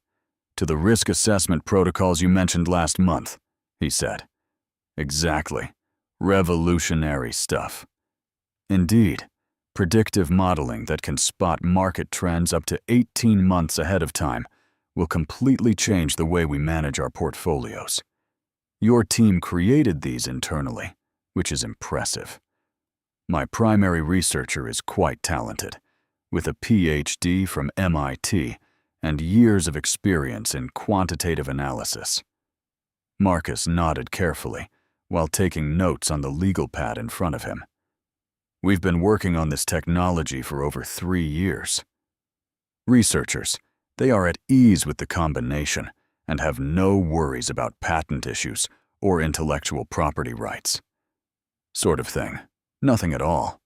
To the risk assessment protocols you mentioned last month, he said. Exactly. Revolutionary stuff. Indeed, predictive modeling that can spot market trends up to 18 months ahead of time will completely change the way we manage our portfolios. Your team created these internally, which is impressive. My primary researcher is quite talented, with a PhD from MIT and years of experience in quantitative analysis. Marcus nodded carefully while taking notes on the legal pad in front of him. We've been working on this technology for over 3 years. Researchers, they are at ease with the combination and have no worries about patent issues or intellectual property rights. Sort of thing. Nothing at all.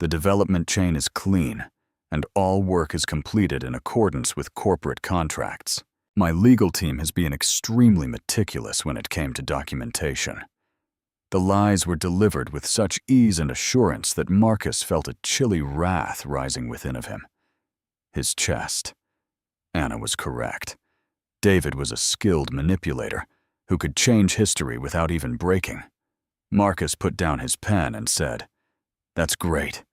The development chain is clean, and all work is completed in accordance with corporate contracts. My legal team has been extremely meticulous when it came to documentation. The lies were delivered with such ease and assurance that Marcus felt a chilly wrath rising within of him. His chest. Anna was correct. David was a skilled manipulator who could change history without even breaking. Marcus put down his pen and said, That's great.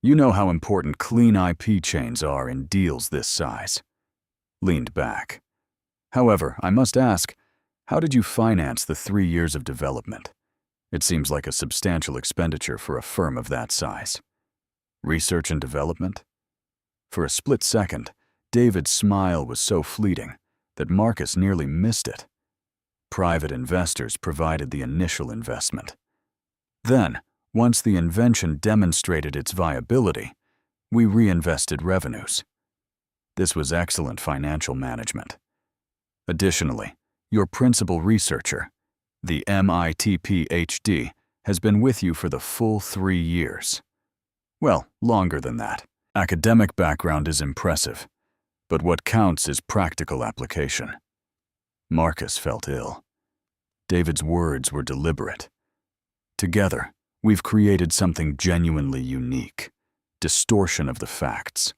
You know how important clean IP chains are in deals this size. Leaned back. However, I must ask, how did you finance the 3 years of development? It seems like a substantial expenditure for a firm of that size. Research and development? For a split second, David's smile was so fleeting that Marcus nearly missed it. Private investors provided the initial investment. Then, once the invention demonstrated its viability, we reinvested revenues. This was excellent financial management. Additionally, your principal researcher, the MIT PhD, has been with you for the full 3 years. Well, longer than that. Academic background is impressive, but what counts is practical application. Marcus felt ill. David's words were deliberate. Together, we've created something genuinely unique. Distortion of the facts.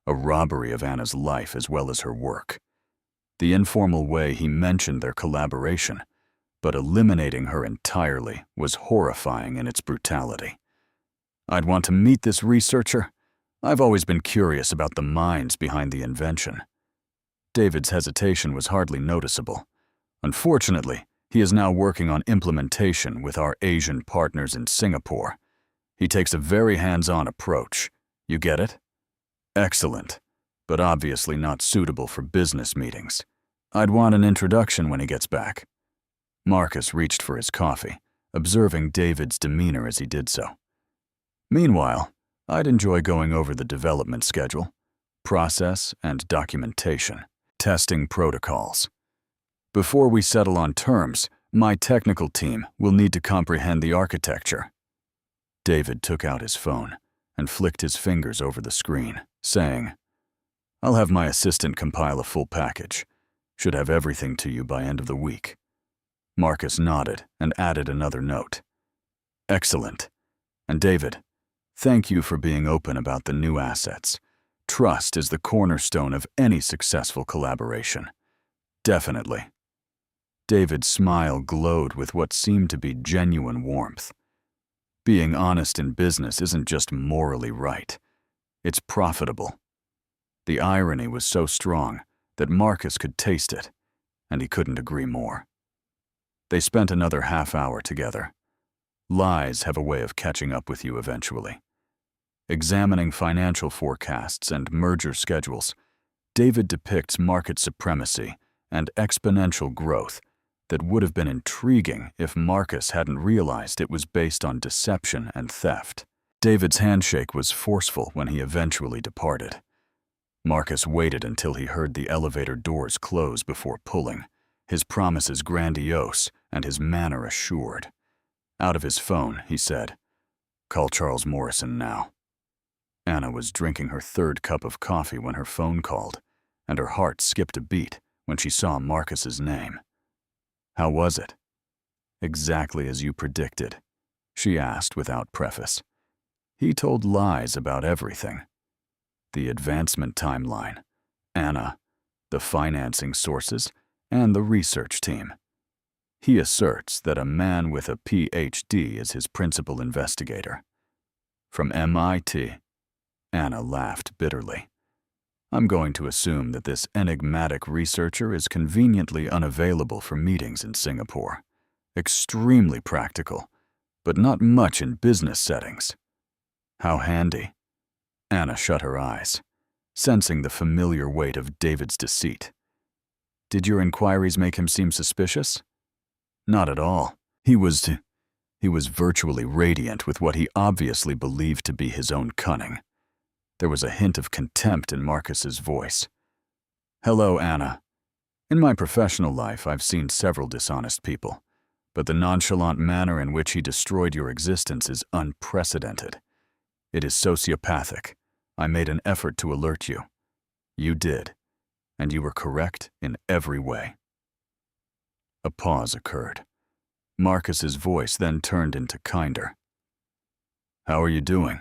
A robbery of Anna's life as well as her work. The informal way he mentioned their collaboration, but eliminating her entirely, was horrifying in its brutality. I'd want to meet this researcher. I've always been curious about the minds behind the invention. David's hesitation was hardly noticeable. Unfortunately, he is now working on implementation with our Asian partners in Singapore. He takes a very hands-on approach. You get it? Excellent, but obviously not suitable for business meetings. I'd want an introduction when he gets back. Marcus reached for his coffee, observing David's demeanor as he did so. Meanwhile, I'd enjoy going over the development schedule, process and documentation, testing protocols. Before we settle on terms, my technical team will need to comprehend the architecture. David took out his phone and flicked his fingers over the screen, saying, I'll have my assistant compile a full package. Should have everything to you by end of the week. Marcus nodded and added another note. Excellent. And David, thank you for being open about the new assets. Trust is the cornerstone of any successful collaboration. Definitely. David's smile glowed with what seemed to be genuine warmth. Being honest in business isn't just morally right. It's profitable. The irony was so strong that Marcus could taste it, and he couldn't agree more. They spent another half-hour together. Lies have a way of catching up with you eventually. Examining financial forecasts and merger schedules, David depicts market supremacy and exponential growth that would have been intriguing if Marcus hadn't realized it was based on deception and theft. David's handshake was forceful when he eventually departed. Marcus waited until he heard the elevator doors close before pulling, his promises grandiose and his manner assured. Out of his phone, he said, Call Charles Morrison now. Anna was drinking her 3rd cup of coffee when her phone called, and her heart skipped a beat when she saw Marcus's name. How was it? Exactly as you predicted, she asked without preface. He told lies about everything. The advancement timeline, Anna, the financing sources, and the research team. He asserts that a man with a PhD is his principal investigator. From MIT, Anna laughed bitterly. I'm going to assume that this enigmatic researcher is conveniently unavailable for meetings in Singapore. Extremely practical, but not much in business settings. How handy. Anna shut her eyes, sensing the familiar weight of David's deceit. Did your inquiries make him seem suspicious? Not at all. He was virtually radiant with what he obviously believed to be his own cunning. There was a hint of contempt in Marcus's voice. Hello, Anna. In my professional life, I've seen several dishonest people, but the nonchalant manner in which he destroyed your existence is unprecedented. It is sociopathic. I made an effort to alert you. You did, and you were correct in every way. A pause occurred. Marcus's voice then turned into kinder. How are you doing?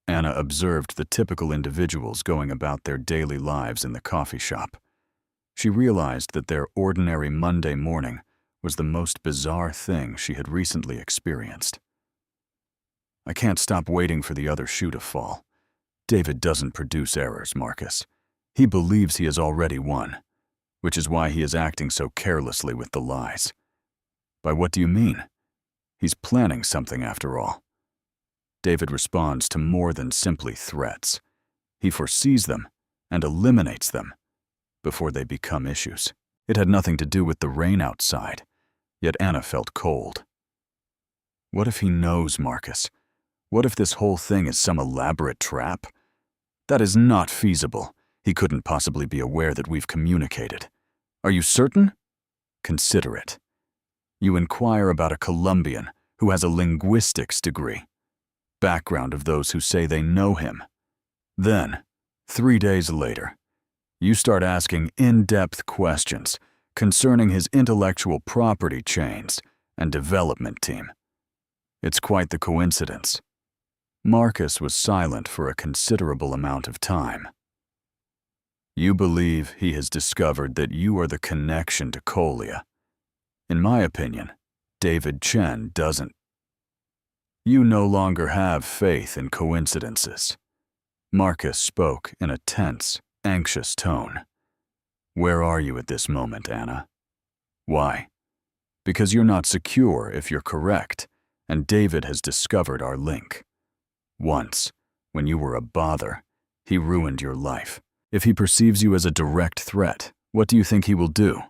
Anna observed the typical individuals going about their daily lives in the coffee shop. She realized that their ordinary Monday morning was the most bizarre thing she had recently experienced. I can't stop waiting for the other shoe to fall. David doesn't produce errors, Marcus. He believes he has already won, which is why he is acting so carelessly with the lies. By what do you mean? He's planning something after all. David responds to more than simply threats. He foresees them and eliminates them before they become issues. It had nothing to do with the rain outside, yet Anna felt cold. What if he knows Marcus? What if this whole thing is some elaborate trap? That is not feasible. He couldn't possibly be aware that we've communicated. Are you certain? Consider it. You inquire about a Colombian who has a linguistics degree. Background of those who say they know him. Then, 3 days later, you start asking in-depth questions concerning his intellectual property chains and development team. It's quite the coincidence. Marcus was silent for a considerable amount of time. You believe he has discovered that you are the connection to Colia. In my opinion, David Chen doesn't. You no longer have faith in coincidences. Marcus spoke in a tense, anxious tone. Where are you at this moment, Anna? Why? Because you're not secure if you're correct, and David has discovered our link. Once, when you were a bother, he ruined your life. If he perceives you as a direct threat, what do you think he will do?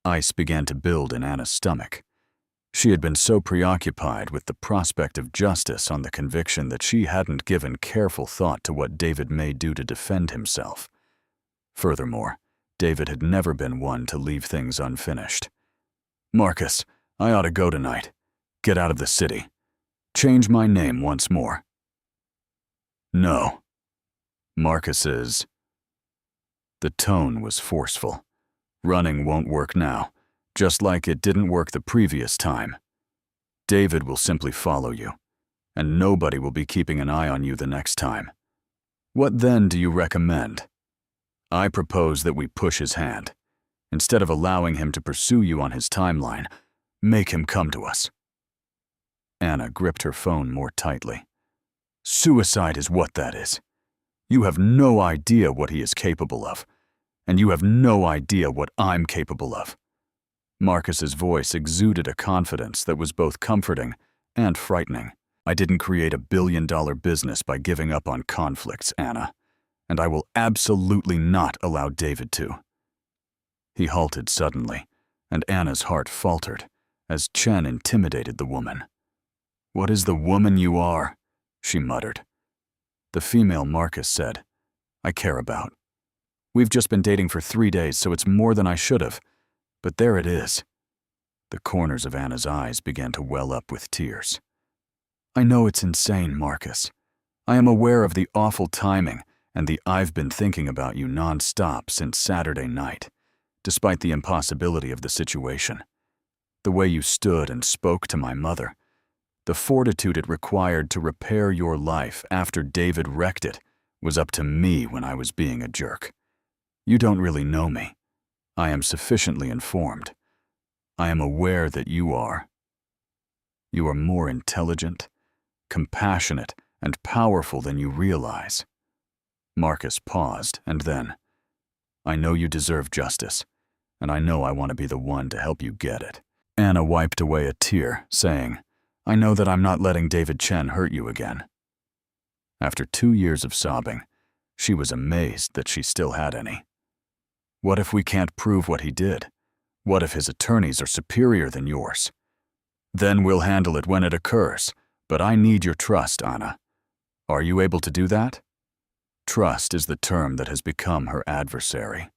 Ice began to build in Anna's stomach. She had been so preoccupied with the prospect of justice on the conviction that she hadn't given careful thought to what David may do to defend himself. Furthermore, David had never been one to leave things unfinished. Marcus, I ought to go tonight. Get out of the city. Change my name once more. No. Marcus is. The tone was forceful. Running won't work now, just like it didn't work the previous time. David will simply follow you, and nobody will be keeping an eye on you the next time. What then do you recommend? I propose that we push his hand. Instead of allowing him to pursue you on his timeline, make him come to us. Anna gripped her phone more tightly. Suicide is what that is. You have no idea what he is capable of, and you have no idea what I'm capable of. Marcus's voice exuded a confidence that was both comforting and frightening. I didn't create a billion-dollar business by giving up on conflicts, Anna, and I will absolutely not allow David to. He halted suddenly, and Anna's heart faltered as Chen intimidated the woman. What is the woman you are? She muttered. The female Marcus said, I care about. We've just been dating for 3 days, so it's more than I should have. But there it is. The corners of Anna's eyes began to well up with tears. I know it's insane, Marcus. I am aware of the awful timing and the I've been thinking about you non-stop since Saturday night, despite the impossibility of the situation. The way you stood and spoke to my mother, the fortitude it required to repair your life after David wrecked it, was up to me when I was being a jerk. You don't really know me. I am sufficiently informed. I am aware that you are. You are more intelligent, compassionate, and powerful than you realize. Marcus paused, and then, I know you deserve justice, and I know I want to be the one to help you get it. Anna wiped away a tear, saying, I know that I'm not letting David Chen hurt you again. After 2 years of sobbing, she was amazed that she still had any. What if we can't prove what he did? What if his attorneys are superior than yours? Then we'll handle it when it occurs, but I need your trust, Anna. Are you able to do that? Trust is the term that has become her adversary.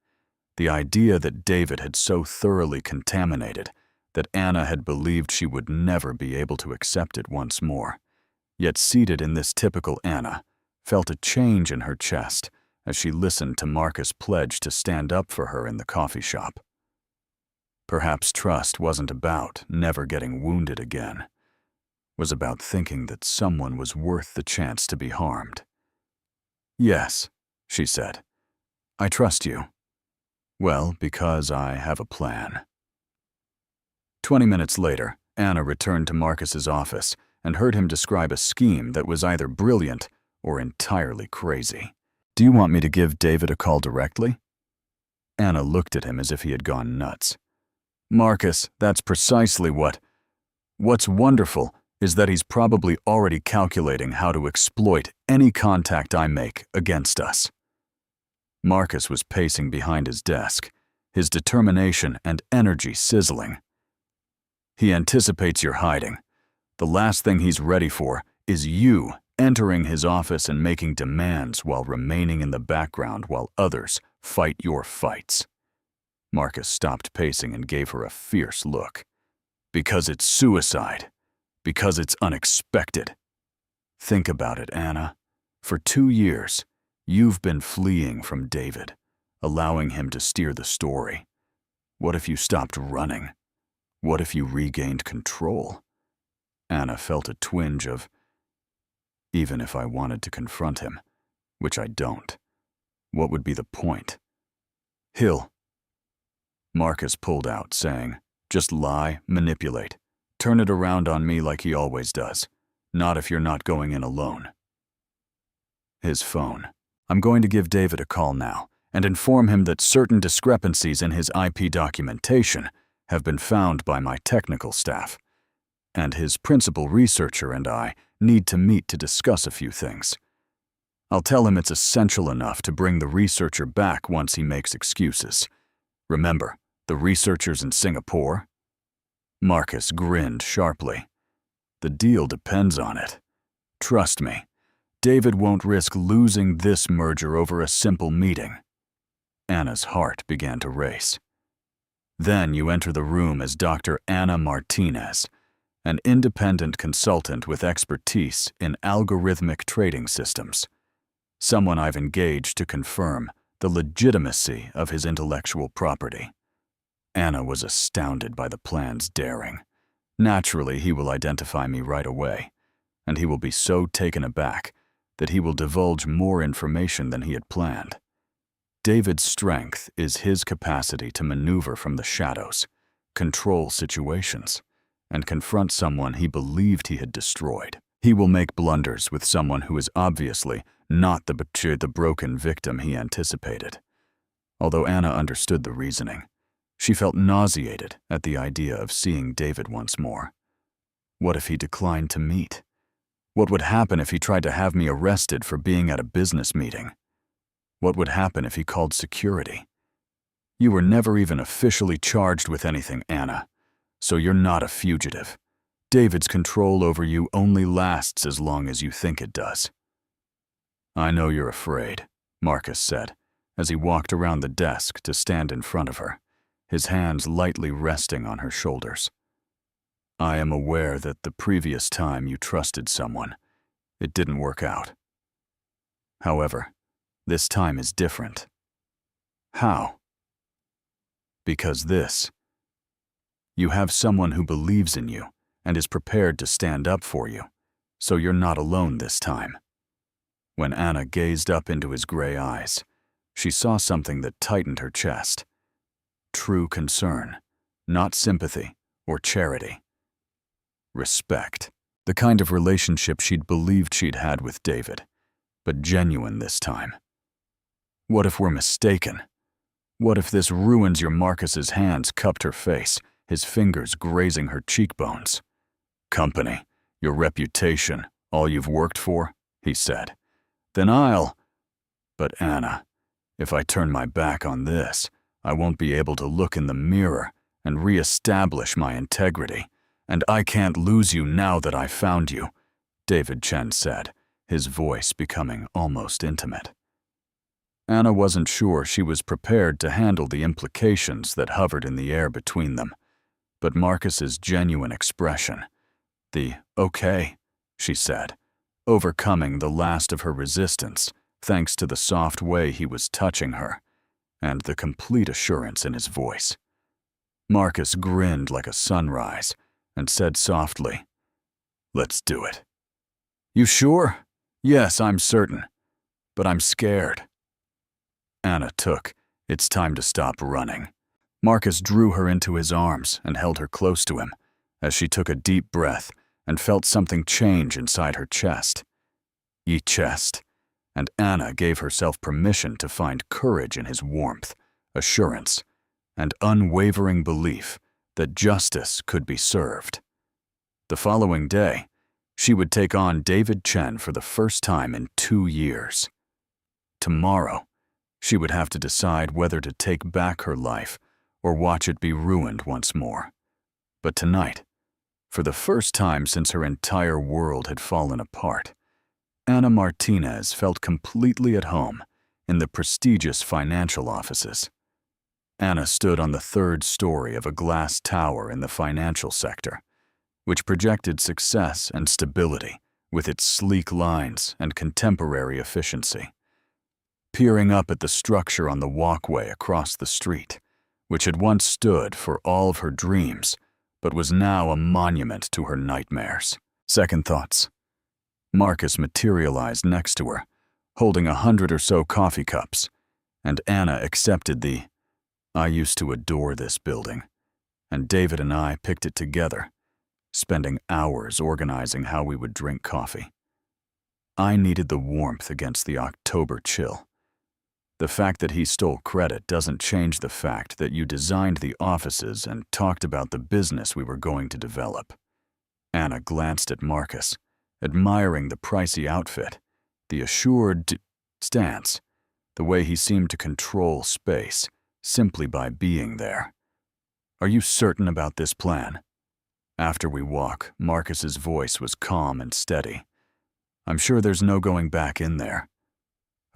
The idea that David had so thoroughly contaminated that Anna had believed she would never be able to accept it once more. Yet seated in this typical Anna, felt a change in her chest as she listened to Marcus pledge to stand up for her in the coffee shop. Perhaps trust wasn't about never getting wounded again. Was about thinking that someone was worth the chance to be harmed. Yes, she said. I trust you. Well, because I have a plan. 20 minutes later, Anna returned to Marcus's office and heard him describe a scheme that was either brilliant or entirely crazy. Do you want me to give David a call directly? Anna looked at him as if he had gone nuts. Marcus, that's precisely what's wonderful is that he's probably already calculating how to exploit any contact I make against us. Marcus was pacing behind his desk, his determination and energy sizzling. He anticipates your hiding. The last thing he's ready for is you entering his office and making demands while remaining in the background while others fight your fights. Marcus stopped pacing and gave her a fierce look. Because it's suicide. Because it's unexpected. Think about it, Anna. For 2 years, you've been fleeing from David, allowing him to steer the story. What if you stopped running? What if you regained control? Anna felt a twinge of, even if I wanted to confront him, which I don't, what would be the point? Marcus pulled out, saying, just lie, manipulate. Turn it around on me like he always does. Not if you're not going in alone. His phone. I'm going to give David a call now and inform him that certain discrepancies in his IP documentation have been found by my technical staff, and his principal researcher and I need to meet to discuss a few things. I'll tell him it's essential enough to bring the researcher back once he makes excuses. Remember, the researcher's in Singapore? Marcus grinned sharply. The deal depends on it. Trust me, David won't risk losing this merger over a simple meeting. Anna's heart began to race. Then you enter the room as Dr. Anna Martinez, an independent consultant with expertise in algorithmic trading systems, someone I've engaged to confirm the legitimacy of his intellectual property. Anna was astounded by the plan's daring. Naturally, he will identify me right away, and he will be so taken aback that he will divulge more information than he had planned. David's strength is his capacity to maneuver from the shadows, control situations, and confront someone he believed he had destroyed. He will make blunders with someone who is obviously not the broken victim he anticipated. Although Anna understood the reasoning, she felt nauseated at the idea of seeing David once more. What if he declined to meet? What would happen if he tried to have me arrested for being at a business meeting? What would happen if he called security? You were never even officially charged with anything, Anna, so you're not a fugitive. David's control over you only lasts as long as you think it does. I know you're afraid, Marcus said, as he walked around the desk to stand in front of her, his hands lightly resting on her shoulders. I am aware that the previous time you trusted someone, it didn't work out. However, this time is different. How? Because you have someone who believes in you and is prepared to stand up for you, so you're not alone this time. When Anna gazed up into his gray eyes, she saw something that tightened her chest. True concern, not sympathy or charity. Respect. The kind of relationship she'd believed she'd had with David, but genuine this time. What if we're mistaken? What if this ruins your Marcus's hands cupped her face, his fingers grazing her cheekbones? Company, your reputation, all you've worked for, he said. Then But Anna, if I turn my back on this, I won't be able to look in the mirror and re-establish my integrity, and I can't lose you now that I found you, David Chen said, his voice becoming almost intimate. Anna wasn't sure she was prepared to handle the implications that hovered in the air between them, but Marcus's genuine expression, the okay, she said, overcoming the last of her resistance thanks to the soft way he was touching her, and the complete assurance in his voice. Marcus grinned like a sunrise and said softly, "Let's do it." "You sure?" "Yes, I'm certain. But I'm scared." Anna took, "It's time to stop running." Marcus drew her into his arms and held her close to him as she took a deep breath and felt something change inside her chest. And Anna gave herself permission to find courage in his warmth, assurance, and unwavering belief that justice could be served. The following day, she would take on David Chen for the first time in 2 years. Tomorrow, she would have to decide whether to take back her life or watch it be ruined once more. But tonight, for the first time since her entire world had fallen apart, Ana Martinez felt completely at home in the prestigious financial offices. Ana stood on the third story of a glass tower in the financial sector, which projected success and stability with its sleek lines and contemporary efficiency. Peering up at the structure on the walkway across the street, which had once stood for all of her dreams, but was now a monument to her nightmares. Second thoughts. Marcus materialized next to her, holding 100 or so coffee cups, and Ana accepted the, "I used to adore this building," and David and I picked it together, spending hours organizing how we would drink coffee. I needed the warmth against the October chill. The fact that he stole credit doesn't change the fact that you designed the offices and talked about the business we were going to develop. Ana glanced at Marcus, admiring the pricey outfit, the assured stance, the way he seemed to control space simply by being there. "Are you certain about this plan?" After we walk, Marcus's voice was calm and steady. "I'm sure there's no going back in there."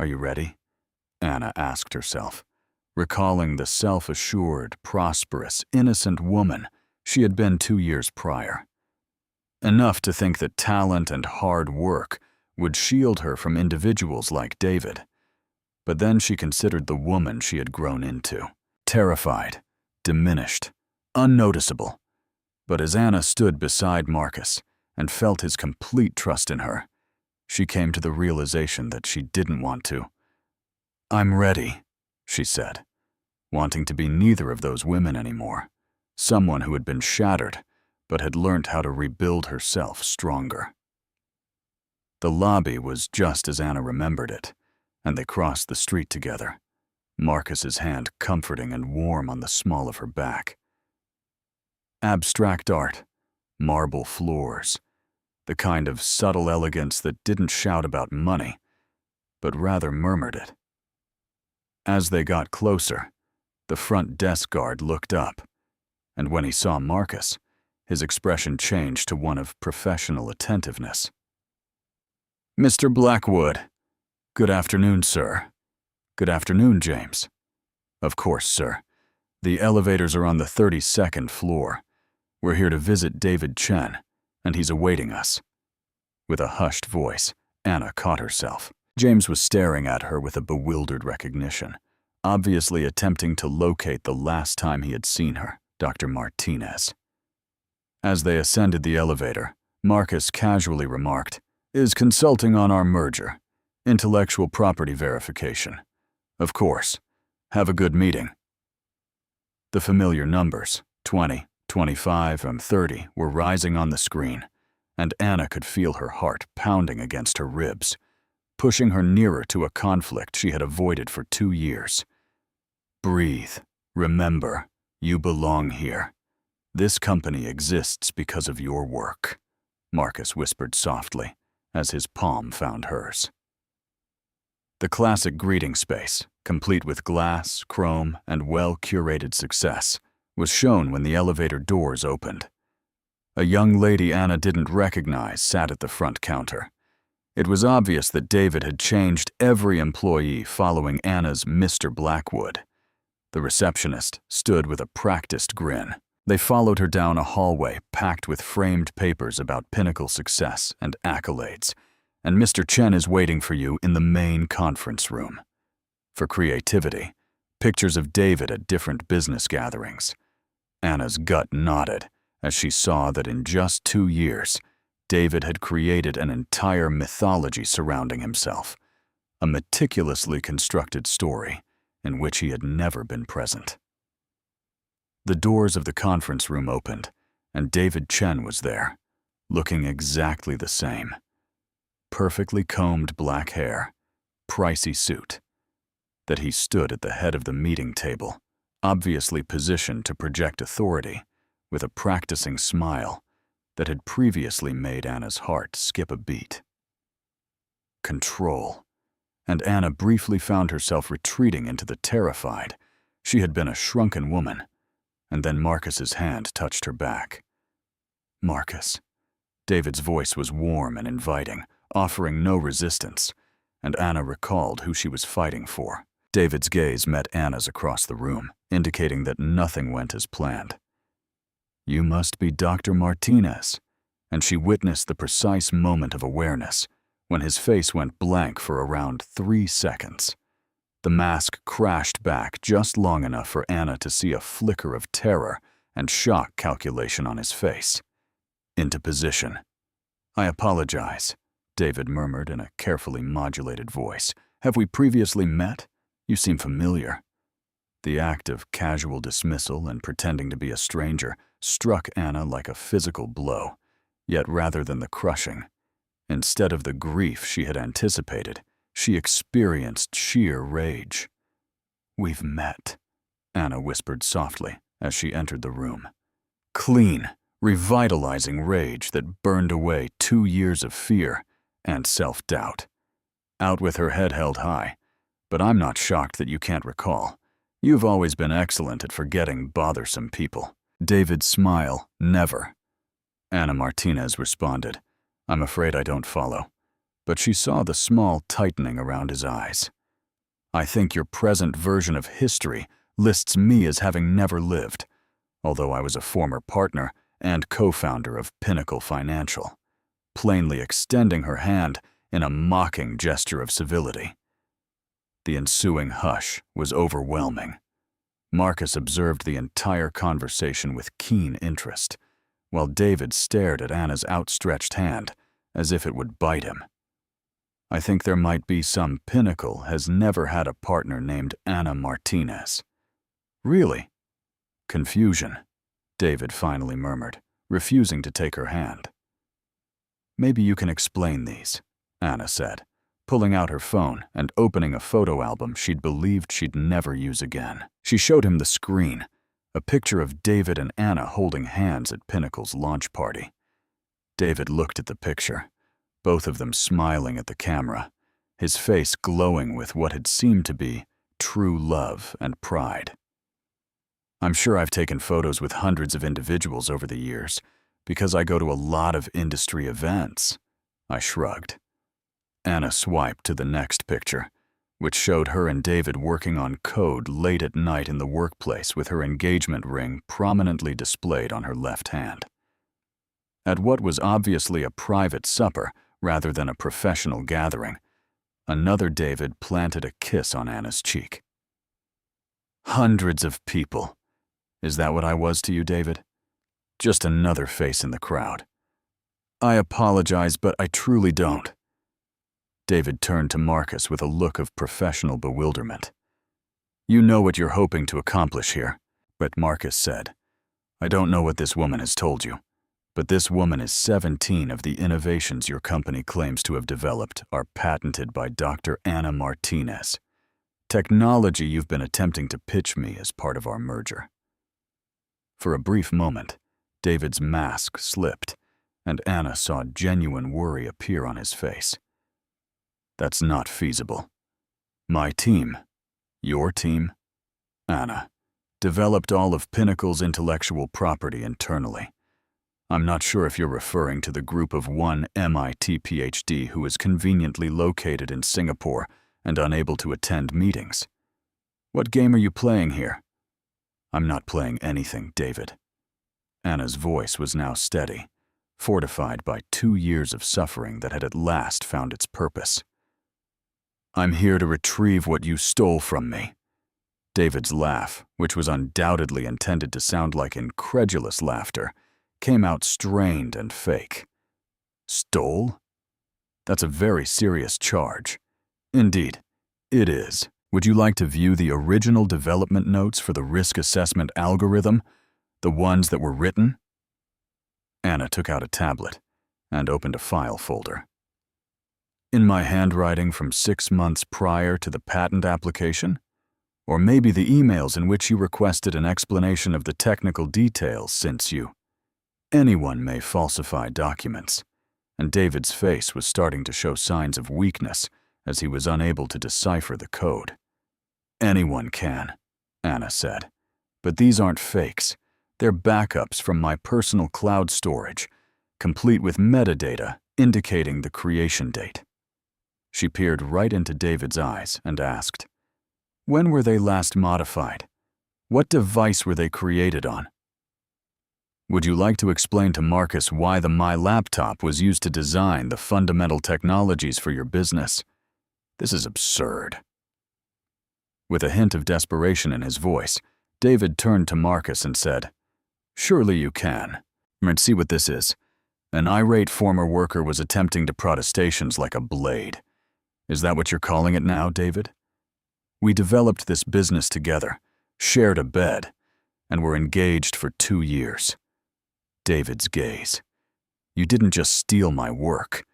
"Are you ready?" Ana asked herself, recalling the self-assured, prosperous, innocent woman she had been 2 years prior. Enough to think that talent and hard work would shield her from individuals like David. But then she considered the woman she had grown into. Terrified, diminished, unnoticeable. But as Ana stood beside Marcus and felt his complete trust in her, she came to the realization that she didn't want to. "I'm ready," she said, wanting to be neither of those women anymore, someone who had been shattered but had learned how to rebuild herself stronger. The lobby was just as Ana remembered it, and they crossed the street together, Marcus's hand comforting and warm on the small of her back. Abstract art, marble floors, the kind of subtle elegance that didn't shout about money, but rather murmured it. As they got closer, the front desk guard looked up, and when he saw Marcus, his expression changed to one of professional attentiveness. "Mr. Blackwood." "Good afternoon, sir." "Good afternoon, James." "Of course, sir. The elevators are on the 32nd floor. We're here to visit David Chen, and he's awaiting us." With a hushed voice, Ana caught herself. James was staring at her with a bewildered recognition, obviously attempting to locate the last time he had seen her, Dr. Martinez. As they ascended the elevator, Marcus casually remarked, "Is consulting on our merger. Intellectual property verification. Of course. Have a good meeting." The familiar numbers, 20, 25, and 30, were rising on the screen, and Ana could feel her heart pounding against her ribs, pushing her nearer to a conflict she had avoided for 2 years. "Breathe. Remember, you belong here. This company exists because of your work," Marcus whispered softly, as his palm found hers. The classic greeting space, complete with glass, chrome, and well-curated success, was shown when the elevator doors opened. A young lady Ana didn't recognize sat at the front counter. It was obvious that David had changed every employee following Ana's Mr. Blackwood. The receptionist stood with a practiced grin. They followed her down a hallway packed with framed papers about pinnacle success and accolades, and "Mr. Chen is waiting for you in the main conference room." For creativity, pictures of David at different business gatherings. Ana's gut nodded as she saw that in just 2 years, David had created an entire mythology surrounding himself, a meticulously constructed story in which he had never been present. The doors of the conference room opened, and David Chen was there, looking exactly the same. Perfectly combed black hair, pricey suit. That he stood at the head of the meeting table, obviously positioned to project authority, with a practicing smile that had previously made Ana's heart skip a beat. Control. And Ana briefly found herself retreating into the terrified. She had been a shrunken woman, and then Marcus's hand touched her back. "Marcus." David's voice was warm and inviting, offering no resistance, and Anna recalled who she was fighting for. David's gaze met Anna's across the room, indicating that nothing went as planned. "You must be Dr. Martinez," and she witnessed the precise moment of awareness when his face went blank for around 3 seconds. The mask crashed back just long enough for Anna to see a flicker of terror and shock calculation on his face. Into position. "I apologize," David murmured in a carefully modulated voice. "Have we previously met? You seem familiar." The act of casual dismissal and pretending to be a stranger struck Anna like a physical blow, yet rather than the crushing, instead of the grief she had anticipated, she experienced sheer rage. "We've met," Anna whispered softly as she entered the room. Clean, revitalizing rage that burned away 2 years of fear and self-doubt. Out with her head held high. "But I'm not shocked that you can't recall. You've always been excellent at forgetting bothersome people." David's smile, "Never." Anna Martinez responded, "I'm afraid I don't follow." But she saw the small tightening around his eyes. "I think your present version of history lists me as having never lived, although I was a former partner and co-founder of Pinnacle Financial," plainly extending her hand in a mocking gesture of civility. The ensuing hush was overwhelming. Marcus observed the entire conversation with keen interest, while David stared at Anna's outstretched hand as if it would bite him. "I think there might be some Pinnacle has never had a partner named Anna Martinez." "Really?" "Confusion," David finally murmured, refusing to take her hand. "Maybe you can explain these," Anna said, pulling out her phone and opening a photo album she'd believed she'd never use again. She showed him the screen, a picture of David and Anna holding hands at Pinnacle's launch party. David looked at the picture, both of them smiling at the camera, his face glowing with what had seemed to be true love and pride. "I'm sure I've taken photos with hundreds of individuals over the years, because I go to a lot of industry events," I shrugged. Anna swiped to the next picture, which showed her and David working on code late at night in the workplace with her engagement ring prominently displayed on her left hand. At what was obviously a private supper rather than a professional gathering, another David planted a kiss on Anna's cheek. "Hundreds of people. Is that what I was to you, David? Just another face in the crowd. I apologize, but I truly don't." David turned to Marcus with a look of professional bewilderment. "You know what you're hoping to accomplish here," but Marcus said, "I don't know what this woman has told you, but this woman is 17 of the innovations your company claims to have developed are patented by Dr. Anna Martinez. Technology you've been attempting to pitch me as part of our merger." For a brief moment, David's mask slipped, and Anna saw genuine worry appear on his face. "That's not feasible. My team, your team, Anna, developed all of Pinnacle's intellectual property internally. I'm not sure if you're referring to the group of one MIT PhD who is conveniently located in Singapore and unable to attend meetings. What game are you playing here?" "I'm not playing anything, David." Anna's voice was now steady, fortified by 2 years of suffering that had at last found its purpose. "I'm here to retrieve what you stole from me." David's laugh, which was undoubtedly intended to sound like incredulous laughter, came out strained and fake. "Stole? That's a very serious charge." "Indeed, it is. Would you like to view the original development notes for the risk assessment algorithm, the ones that were written?" Anna took out a tablet and opened a file folder. "In my handwriting from 6 months prior to the patent application? Or maybe the emails in which you requested an explanation of the technical details since you..." Anyone may falsify documents, and David's face was starting to show signs of weakness as he was unable to decipher the code. "Anyone can," Anna said, But these aren't fakes. They're backups from my personal cloud storage, complete with metadata indicating the creation date. She peered right into David's eyes and asked, "When were they last modified? What device were they created on?" "Would you like to explain to Marcus why the My Laptop was used to design the fundamental technologies for your business? This is absurd." With a hint of desperation in his voice, David turned to Marcus and said, "Surely you can. And see what this is. An irate former worker was attempting to protestations like a blade. Is that what you're calling it now, David? We developed this business together, shared a bed, and were engaged for 2 years." David's gaze. "You didn't just steal my work.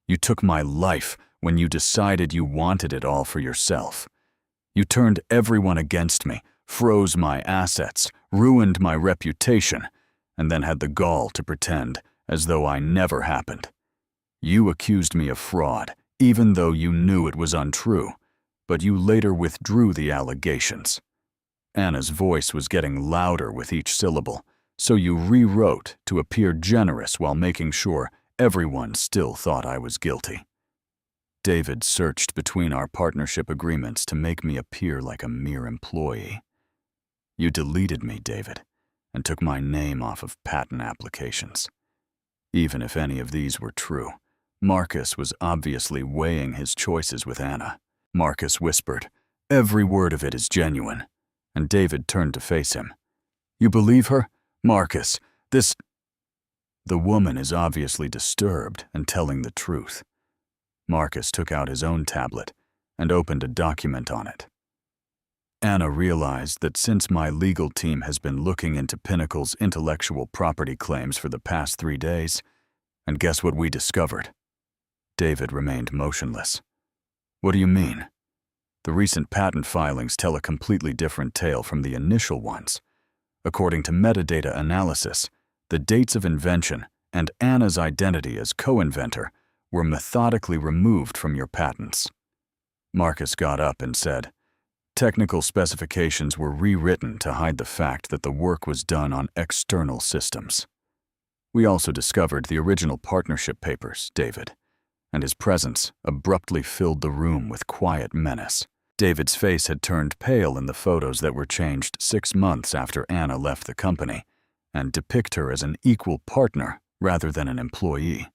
You took my life when you decided you wanted it all for yourself. You turned everyone against me, froze my assets, ruined my reputation, and then had the gall to pretend as though I never happened. You accused me of fraud, even though you knew it was untrue, but you later withdrew the allegations." Anna's voice was getting louder with each syllable, so you rewrote to appear generous while making sure everyone still thought I was guilty. David searched between our partnership agreements to make me appear like a mere employee. You deleted me, David, and took my name off of patent applications. Even if any of these were true, Marcus was obviously weighing his choices with Anna. Marcus whispered, "Every word of it is genuine," and David turned to face him. "You believe her? Marcus, this..." The woman is obviously disturbed and telling the truth. Marcus took out his own tablet and opened a document on it. Anna realized that since my legal team has been looking into Pinnacle's intellectual property claims for the past 3 days, and guess what we discovered? David remained motionless. "What do you mean?" "The recent patent filings tell a completely different tale from the initial ones. According to metadata analysis, the dates of invention and Anna's identity as co-inventor were methodically removed from your patents." Marcus got up and said, "Technical specifications were rewritten to hide the fact that the work was done on external systems. We also discovered the original partnership papers, David," and his presence abruptly filled the room with quiet menace. David's face had turned pale in the photos that were changed 6 months after Anna left the company and depict her as an equal partner rather than an employee.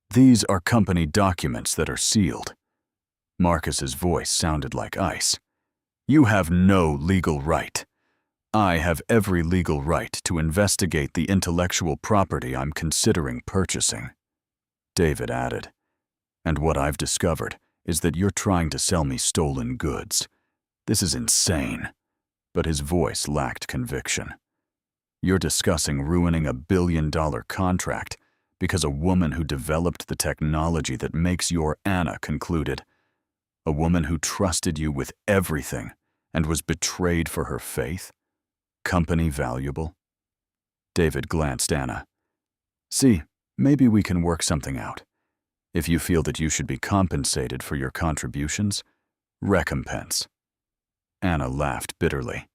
"These are company documents that are sealed." Marcus's voice sounded like ice. "You have no legal right. I have every legal right to investigate the intellectual property I'm considering purchasing." David added, "And what I've discovered is that you're trying to sell me stolen goods. This is insane." But his voice lacked conviction. "You're discussing ruining a billion-dollar contract because a woman who developed the technology that makes your Anna concluded. A woman who trusted you with everything and was betrayed for her faith? Company valuable?" David glanced at Anna. "See, maybe we can work something out. If you feel that you should be compensated for your contributions, recompense." Anna laughed bitterly.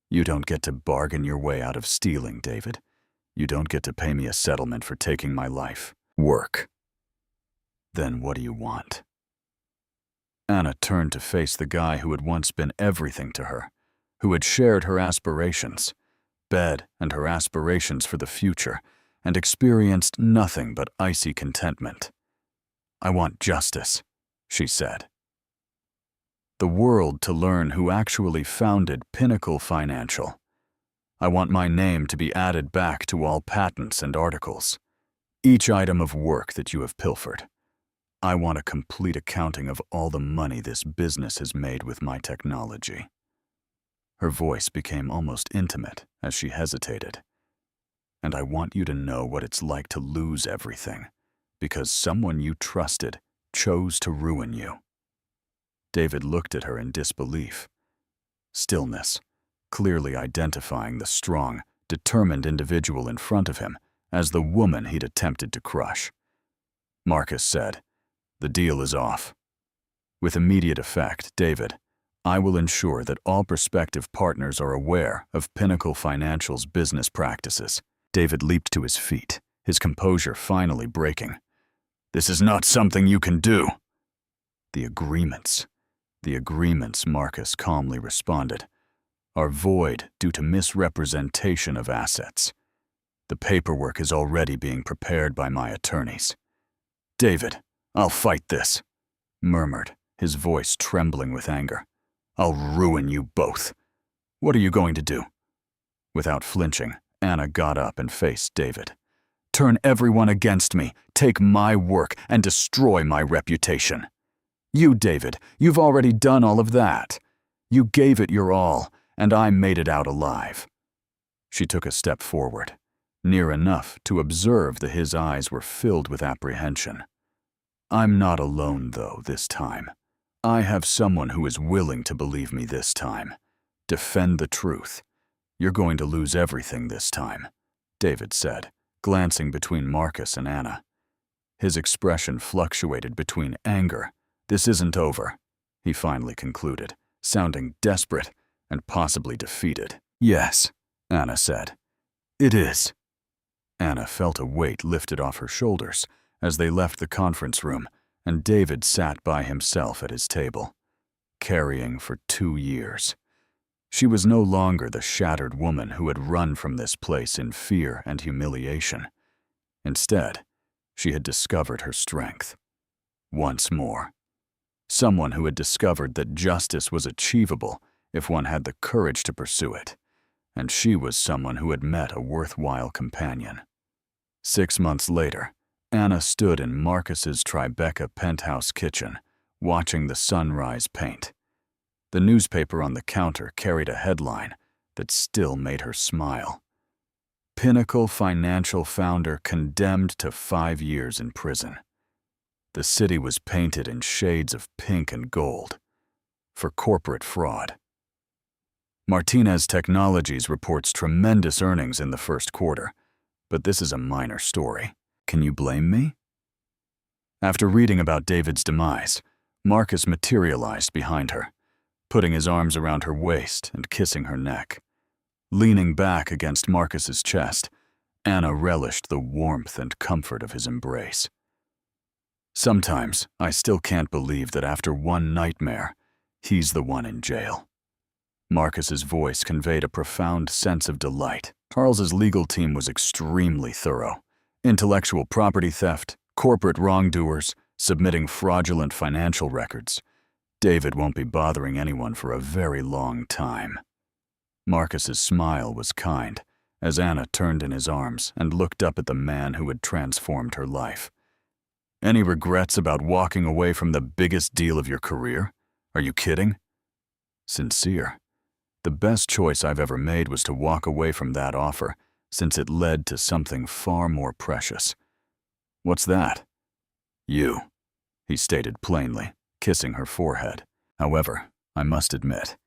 "You don't get to bargain your way out of stealing, David. You don't get to pay me a settlement for taking my life. Work." "Then what do you want?" Anna turned to face the guy who had once been everything to her, who had shared her aspirations, bed and her aspirations for the future, and experienced nothing but icy contentment. "I want justice," she said. "The world to learn who actually founded Pinnacle Financial. I want my name to be added back to all patents and articles. Each item of work that you have pilfered. I want a complete accounting of all the money this business has made with my technology." Her voice became almost intimate as she hesitated. "And I want you to know what it's like to lose everything, because someone you trusted chose to ruin you." David looked at her in disbelief. Stillness, clearly identifying the strong, determined individual in front of him as the woman he'd attempted to crush. Marcus said, "The deal is off." With immediate effect, David, I will ensure that all prospective partners are aware of Pinnacle Financial's business practices. David leaped to his feet, his composure finally breaking. This is not something you can do. The agreements, Marcus calmly responded, are void due to misrepresentation of assets. The paperwork is already being prepared by my attorneys. David, I'll fight this, murmured, his voice trembling with anger. I'll ruin you both. What are you going to do? Without flinching, Anna got up and faced David. Turn everyone against me, take my work, and destroy my reputation. You, David, you've already done all of that. You gave it your all, and I made it out alive. She took a step forward, near enough to observe that his eyes were filled with apprehension. I'm not alone, though, this time. I have someone who is willing to believe me this time. Defend the truth. You're going to lose everything this time, David said, glancing between Marcus and Anna. His expression fluctuated between anger. This isn't over, he finally concluded, sounding desperate and possibly defeated. Yes, Anna said. It is. Anna felt a weight lifted off her shoulders as they left the conference room, and David sat by himself at his table, carrying for 2 years. She was no longer the shattered woman who had run from this place in fear and humiliation. Instead, she had discovered her strength. Once more. Someone who had discovered that justice was achievable if one had the courage to pursue it, and she was someone who had met a worthwhile companion. 6 months later, Anna stood in Marcus's Tribeca penthouse kitchen, watching the sunrise paint. The newspaper on the counter carried a headline that still made her smile. Pinnacle Financial founder condemned to 5 years in prison. The city was painted in shades of pink and gold for corporate fraud. Martinez Technologies reports tremendous earnings in the first quarter, but this is a minor story. Can you blame me? After reading about David's demise, Marcus materialized behind her, putting his arms around her waist and kissing her neck. Leaning back against Marcus's chest, Anna relished the warmth and comfort of his embrace. Sometimes I still can't believe that after one nightmare, he's the one in jail. Marcus's voice conveyed a profound sense of delight. Charles's legal team was extremely thorough. Intellectual property theft, corporate wrongdoers, submitting fraudulent financial records. David won't be bothering anyone for a very long time. Marcus's smile was kind as Anna turned in his arms and looked up at the man who had transformed her life. Any regrets about walking away from the biggest deal of your career? Are you kidding? Sincere. The best choice I've ever made was to walk away from that offer, since it led to something far more precious. What's that? You, he stated plainly, kissing her forehead. However, I must admit,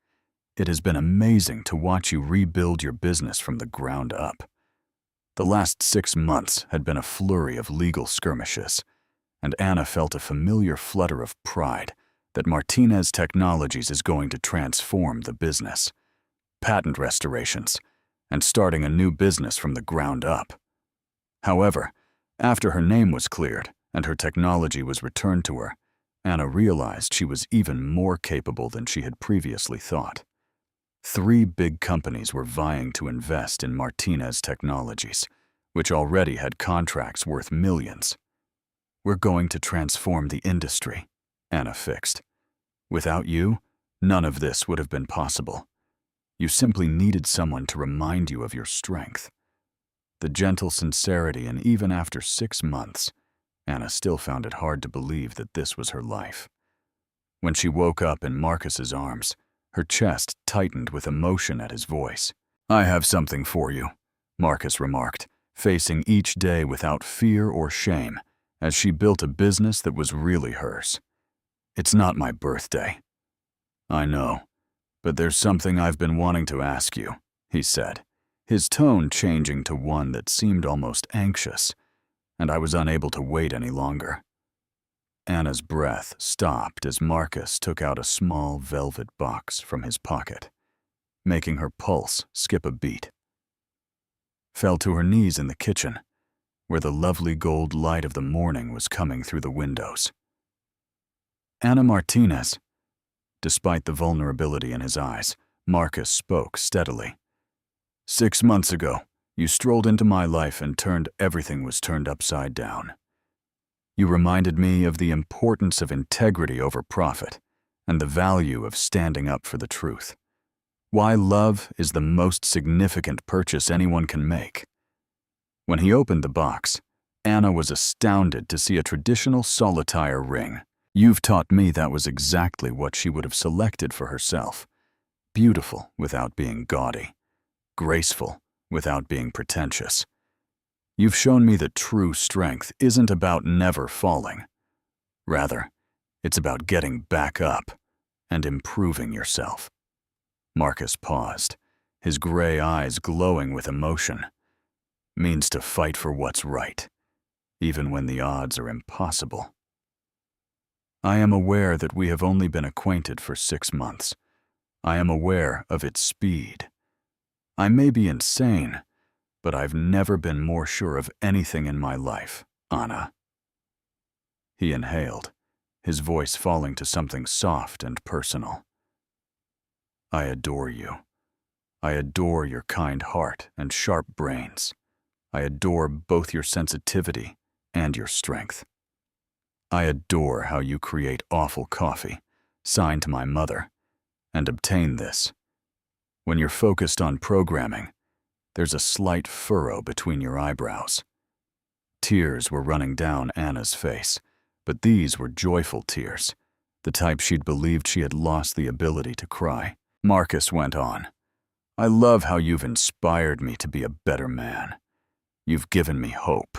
it has been amazing to watch you rebuild your business from the ground up. The last 6 months had been a flurry of legal skirmishes, and Anna felt a familiar flutter of pride that Martinez Technologies is going to transform the business. Patent restorations, and starting a new business from the ground up. However, after her name was cleared and her technology was returned to her, Anna realized she was even more capable than she had previously thought. 3 big companies were vying to invest in Martinez Technologies, which already had contracts worth millions. We're going to transform the industry, Anna fixed. Without you, none of this would have been possible. You simply needed someone to remind you of your strength. The gentle sincerity, and even after 6 months, Anna still found it hard to believe that this was her life. When she woke up in Marcus's arms, her chest tightened with emotion at his voice. I have something for you, Marcus remarked, facing each day without fear or shame, as she built a business that was really hers. It's not my birthday. I know. But there's something I've been wanting to ask you, he said, his tone changing to one that seemed almost anxious, and I was unable to wait any longer. Anna's breath stopped as Marcus took out a small velvet box from his pocket, making her pulse skip a beat. Fell to her knees in the kitchen, where the lovely gold light of the morning was coming through the windows. Anna Martinez. Despite the vulnerability in his eyes, Marcus spoke steadily. 6 months ago, you strolled into my life and everything was turned upside down. You reminded me of the importance of integrity over profit and the value of standing up for the truth. Why love is the most significant purchase anyone can make. When he opened the box, Anna was astounded to see a traditional solitaire ring. You've taught me that was exactly what she would have selected for herself. Beautiful without being gaudy. Graceful without being pretentious. You've shown me that true strength isn't about never falling. Rather, it's about getting back up and improving yourself. Marcus paused, his gray eyes glowing with emotion. Means to fight for what's right, even when the odds are impossible. I am aware that we have only been acquainted for 6 months. I am aware of its speed. I may be insane, but I've never been more sure of anything in my life, Anna. He inhaled, his voice falling to something soft and personal. I adore you. I adore your kind heart and sharp brains. I adore both your sensitivity and your strength. I adore how you create awful coffee, signed to my mother, and obtain this. When you're focused on programming, there's a slight furrow between your eyebrows. Tears were running down Anna's face, but these were joyful tears, the type she'd believed she had lost the ability to cry. Marcus went on. I love how you've inspired me to be a better man. You've given me hope.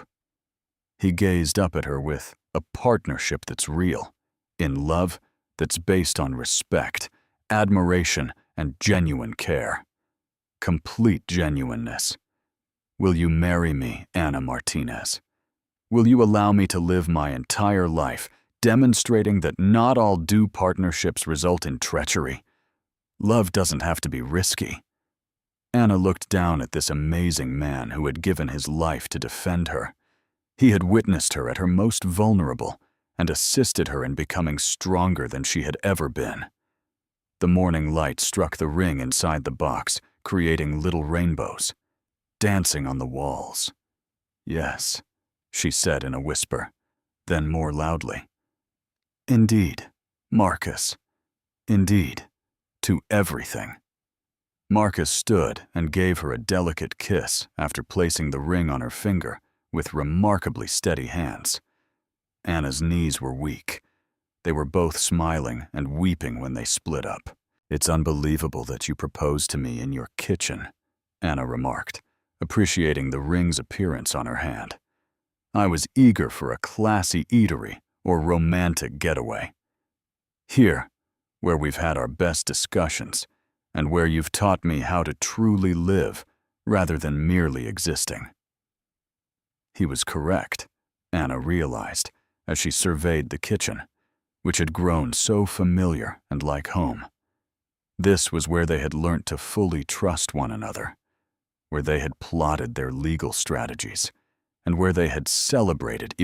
He gazed up at her with a partnership that's real, in love that's based on respect, admiration, and genuine care. Complete genuineness. Will you marry me, Anna Martinez? Will you allow me to live my entire life demonstrating that not all due partnerships result in treachery? Love doesn't have to be risky. Anna looked down at this amazing man who had given his life to defend her. He had witnessed her at her most vulnerable and assisted her in becoming stronger than she had ever been. The morning light struck the ring inside the box, creating little rainbows, dancing on the walls. Yes, she said in a whisper, then more loudly. Indeed, Marcus. Indeed, to everything. Marcus stood and gave her a delicate kiss after placing the ring on her finger with remarkably steady hands. Anna's knees were weak. They were both smiling and weeping when they split up. It's unbelievable that you proposed to me in your kitchen, Anna remarked, appreciating the ring's appearance on her hand. I was eager for a classy eatery or romantic getaway. Here, where we've had our best discussions, and where you've taught me how to truly live rather than merely existing. He was correct, Anna realized as she surveyed the kitchen, which had grown so familiar and like home. This was where they had learnt to fully trust one another, where they had plotted their legal strategies, and where they had celebrated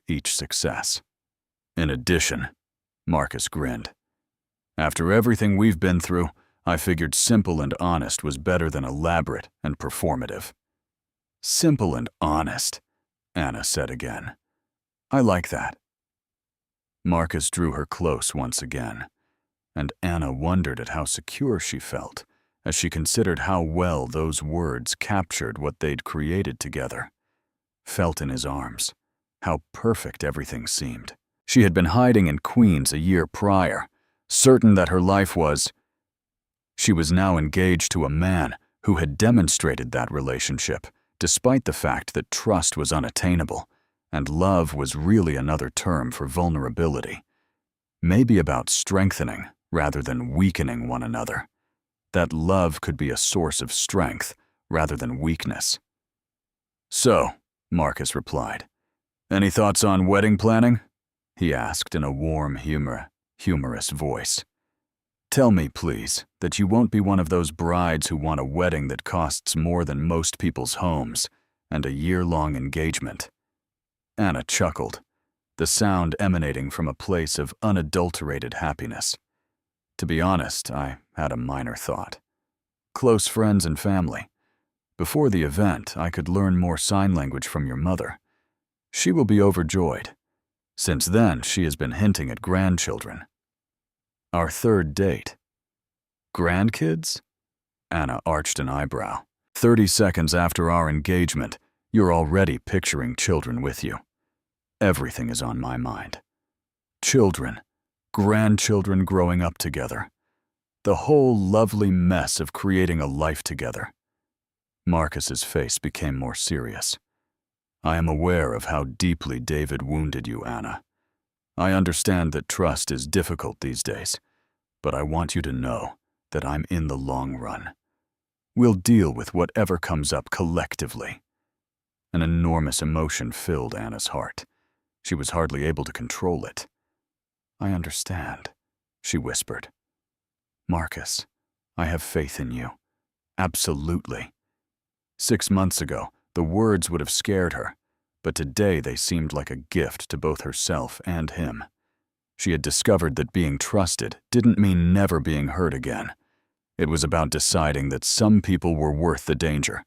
each success. In addition, Marcus grinned. After everything we've been through, I figured simple and honest was better than elaborate and performative. Simple and honest, Anna said again. I like that. Marcus drew her close once again, and Anna wondered at how secure she felt as she considered how well those words captured what they'd created together. Felt in his arms, how perfect everything seemed. She had been hiding in Queens a year prior, certain that her life was. She was now engaged to a man who had demonstrated that relationship, despite the fact that trust was unattainable, and love was really another term for vulnerability. Maybe about strengthening rather than weakening one another. That love could be a source of strength rather than weakness. So, Marcus replied, any thoughts on wedding planning? he asked in a warm, humorous voice. "Tell me, please, that you won't be one of those brides who want a wedding that costs more than most people's homes and a year-long engagement." Anna chuckled, the sound emanating from a place of unadulterated happiness. To be honest, I had a minor thought. Close friends and family. Before the event, I could learn more sign language from your mother. She will be overjoyed. Since then, she has been hinting at grandchildren. Our third date. Grandkids? Anna arched an eyebrow. 30 seconds after our engagement, you're already picturing children with you. Everything is on my mind. Children, grandchildren growing up together. The whole lovely mess of creating a life together. Marcus's face became more serious. I am aware of how deeply David wounded you, Anna. I understand that trust is difficult these days, but I want you to know that I'm in the long run. We'll deal with whatever comes up collectively. An enormous emotion filled Anna's heart. She was hardly able to control it. I understand, she whispered. Marcus, I have faith in you. Absolutely. 6 months ago, the words would have scared her, but today they seemed like a gift to both herself and him. She had discovered that being trusted didn't mean never being hurt again. It was about deciding that some people were worth the danger,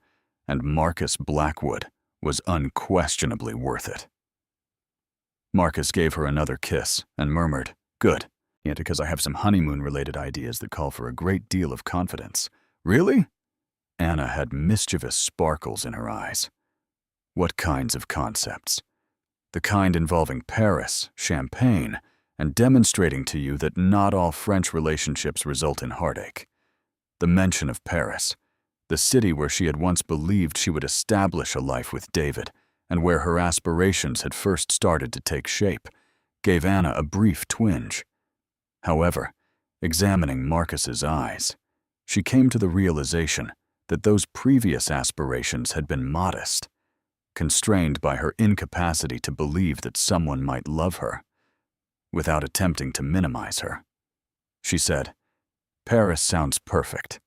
and Marcus Blackwood was unquestionably worth it. Marcus gave her another kiss and murmured, "Good, yet because I have some honeymoon-related ideas that call for a great deal of confidence." "Really?" Anna had mischievous sparkles in her eyes. "What kinds of concepts?" "The kind involving Paris, champagne, and demonstrating to you that not all French relationships result in heartache. The mention of Paris, the city where she had once believed she would establish a life with David, and where her aspirations had first started to take shape, gave Anna a brief twinge. However, examining Marcus's eyes, she came to the realization that those previous aspirations had been modest, constrained by her incapacity to believe that someone might love her, without attempting to minimize her. She said, "Paris sounds perfect,"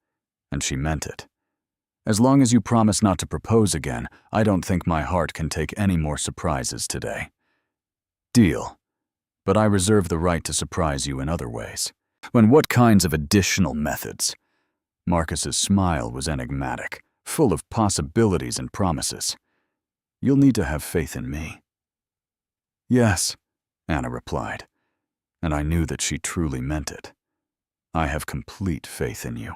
and she meant it. "As long as you promise not to propose again, I don't think my heart can take any more surprises today." "Deal. But I reserve the right to surprise you in other ways." "And what kinds of additional methods?" Marcus's smile was enigmatic, full of possibilities and promises. "You'll need to have faith in me." "Yes," Anna replied, and I knew that she truly meant it. "I have complete faith in you."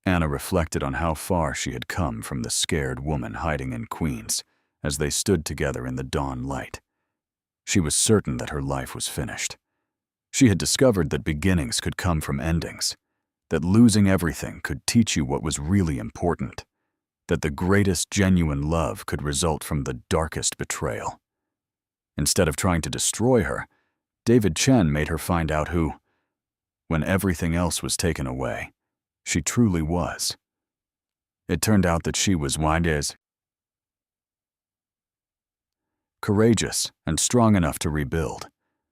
Anna reflected on how far she had come from the scared woman hiding in Queens as they stood together in the dawn light. She was certain that her life was finished. She had discovered that beginnings could come from endings, that losing everything could teach you what was really important, that the greatest genuine love could result from the darkest betrayal. Instead of trying to destroy her, David Chen made her find out who, when everything else was taken away, she truly was. It turned out that she was wise, courageous, and strong enough to rebuild,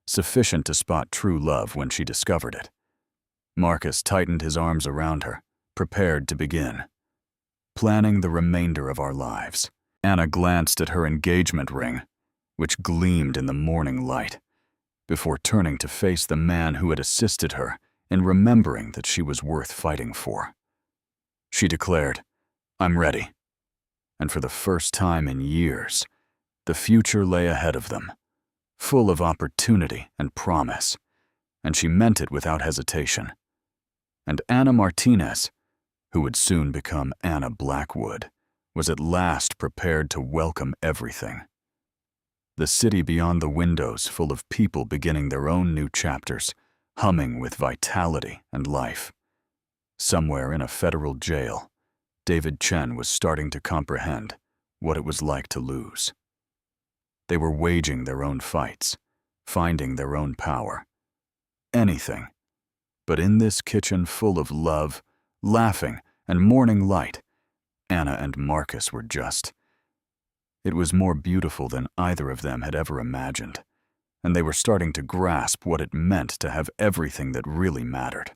sufficient to spot true love when she discovered it. Marcus tightened his arms around her, prepared to begin. Planning the remainder of our lives. Anna glanced at her engagement ring, which gleamed in the morning light, before turning to face the man who had assisted her in remembering that she was worth fighting for. She declared, "I'm ready." And for the first time in years, the future lay ahead of them, full of opportunity and promise, and she meant it without hesitation. And Anna Martinez, who would soon become Anna Blackwood, was at last prepared to welcome everything. The city beyond the windows full of people beginning their own new chapters, humming with vitality and life. Somewhere in a federal jail, David Chen was starting to comprehend what it was like to lose. They were waging their own fights, finding their own power. Anything. But in this kitchen full of love, laughing, and morning light, Anna and Marcus were just. It was more beautiful than either of them had ever imagined, and they were starting to grasp what it meant to have everything that really mattered.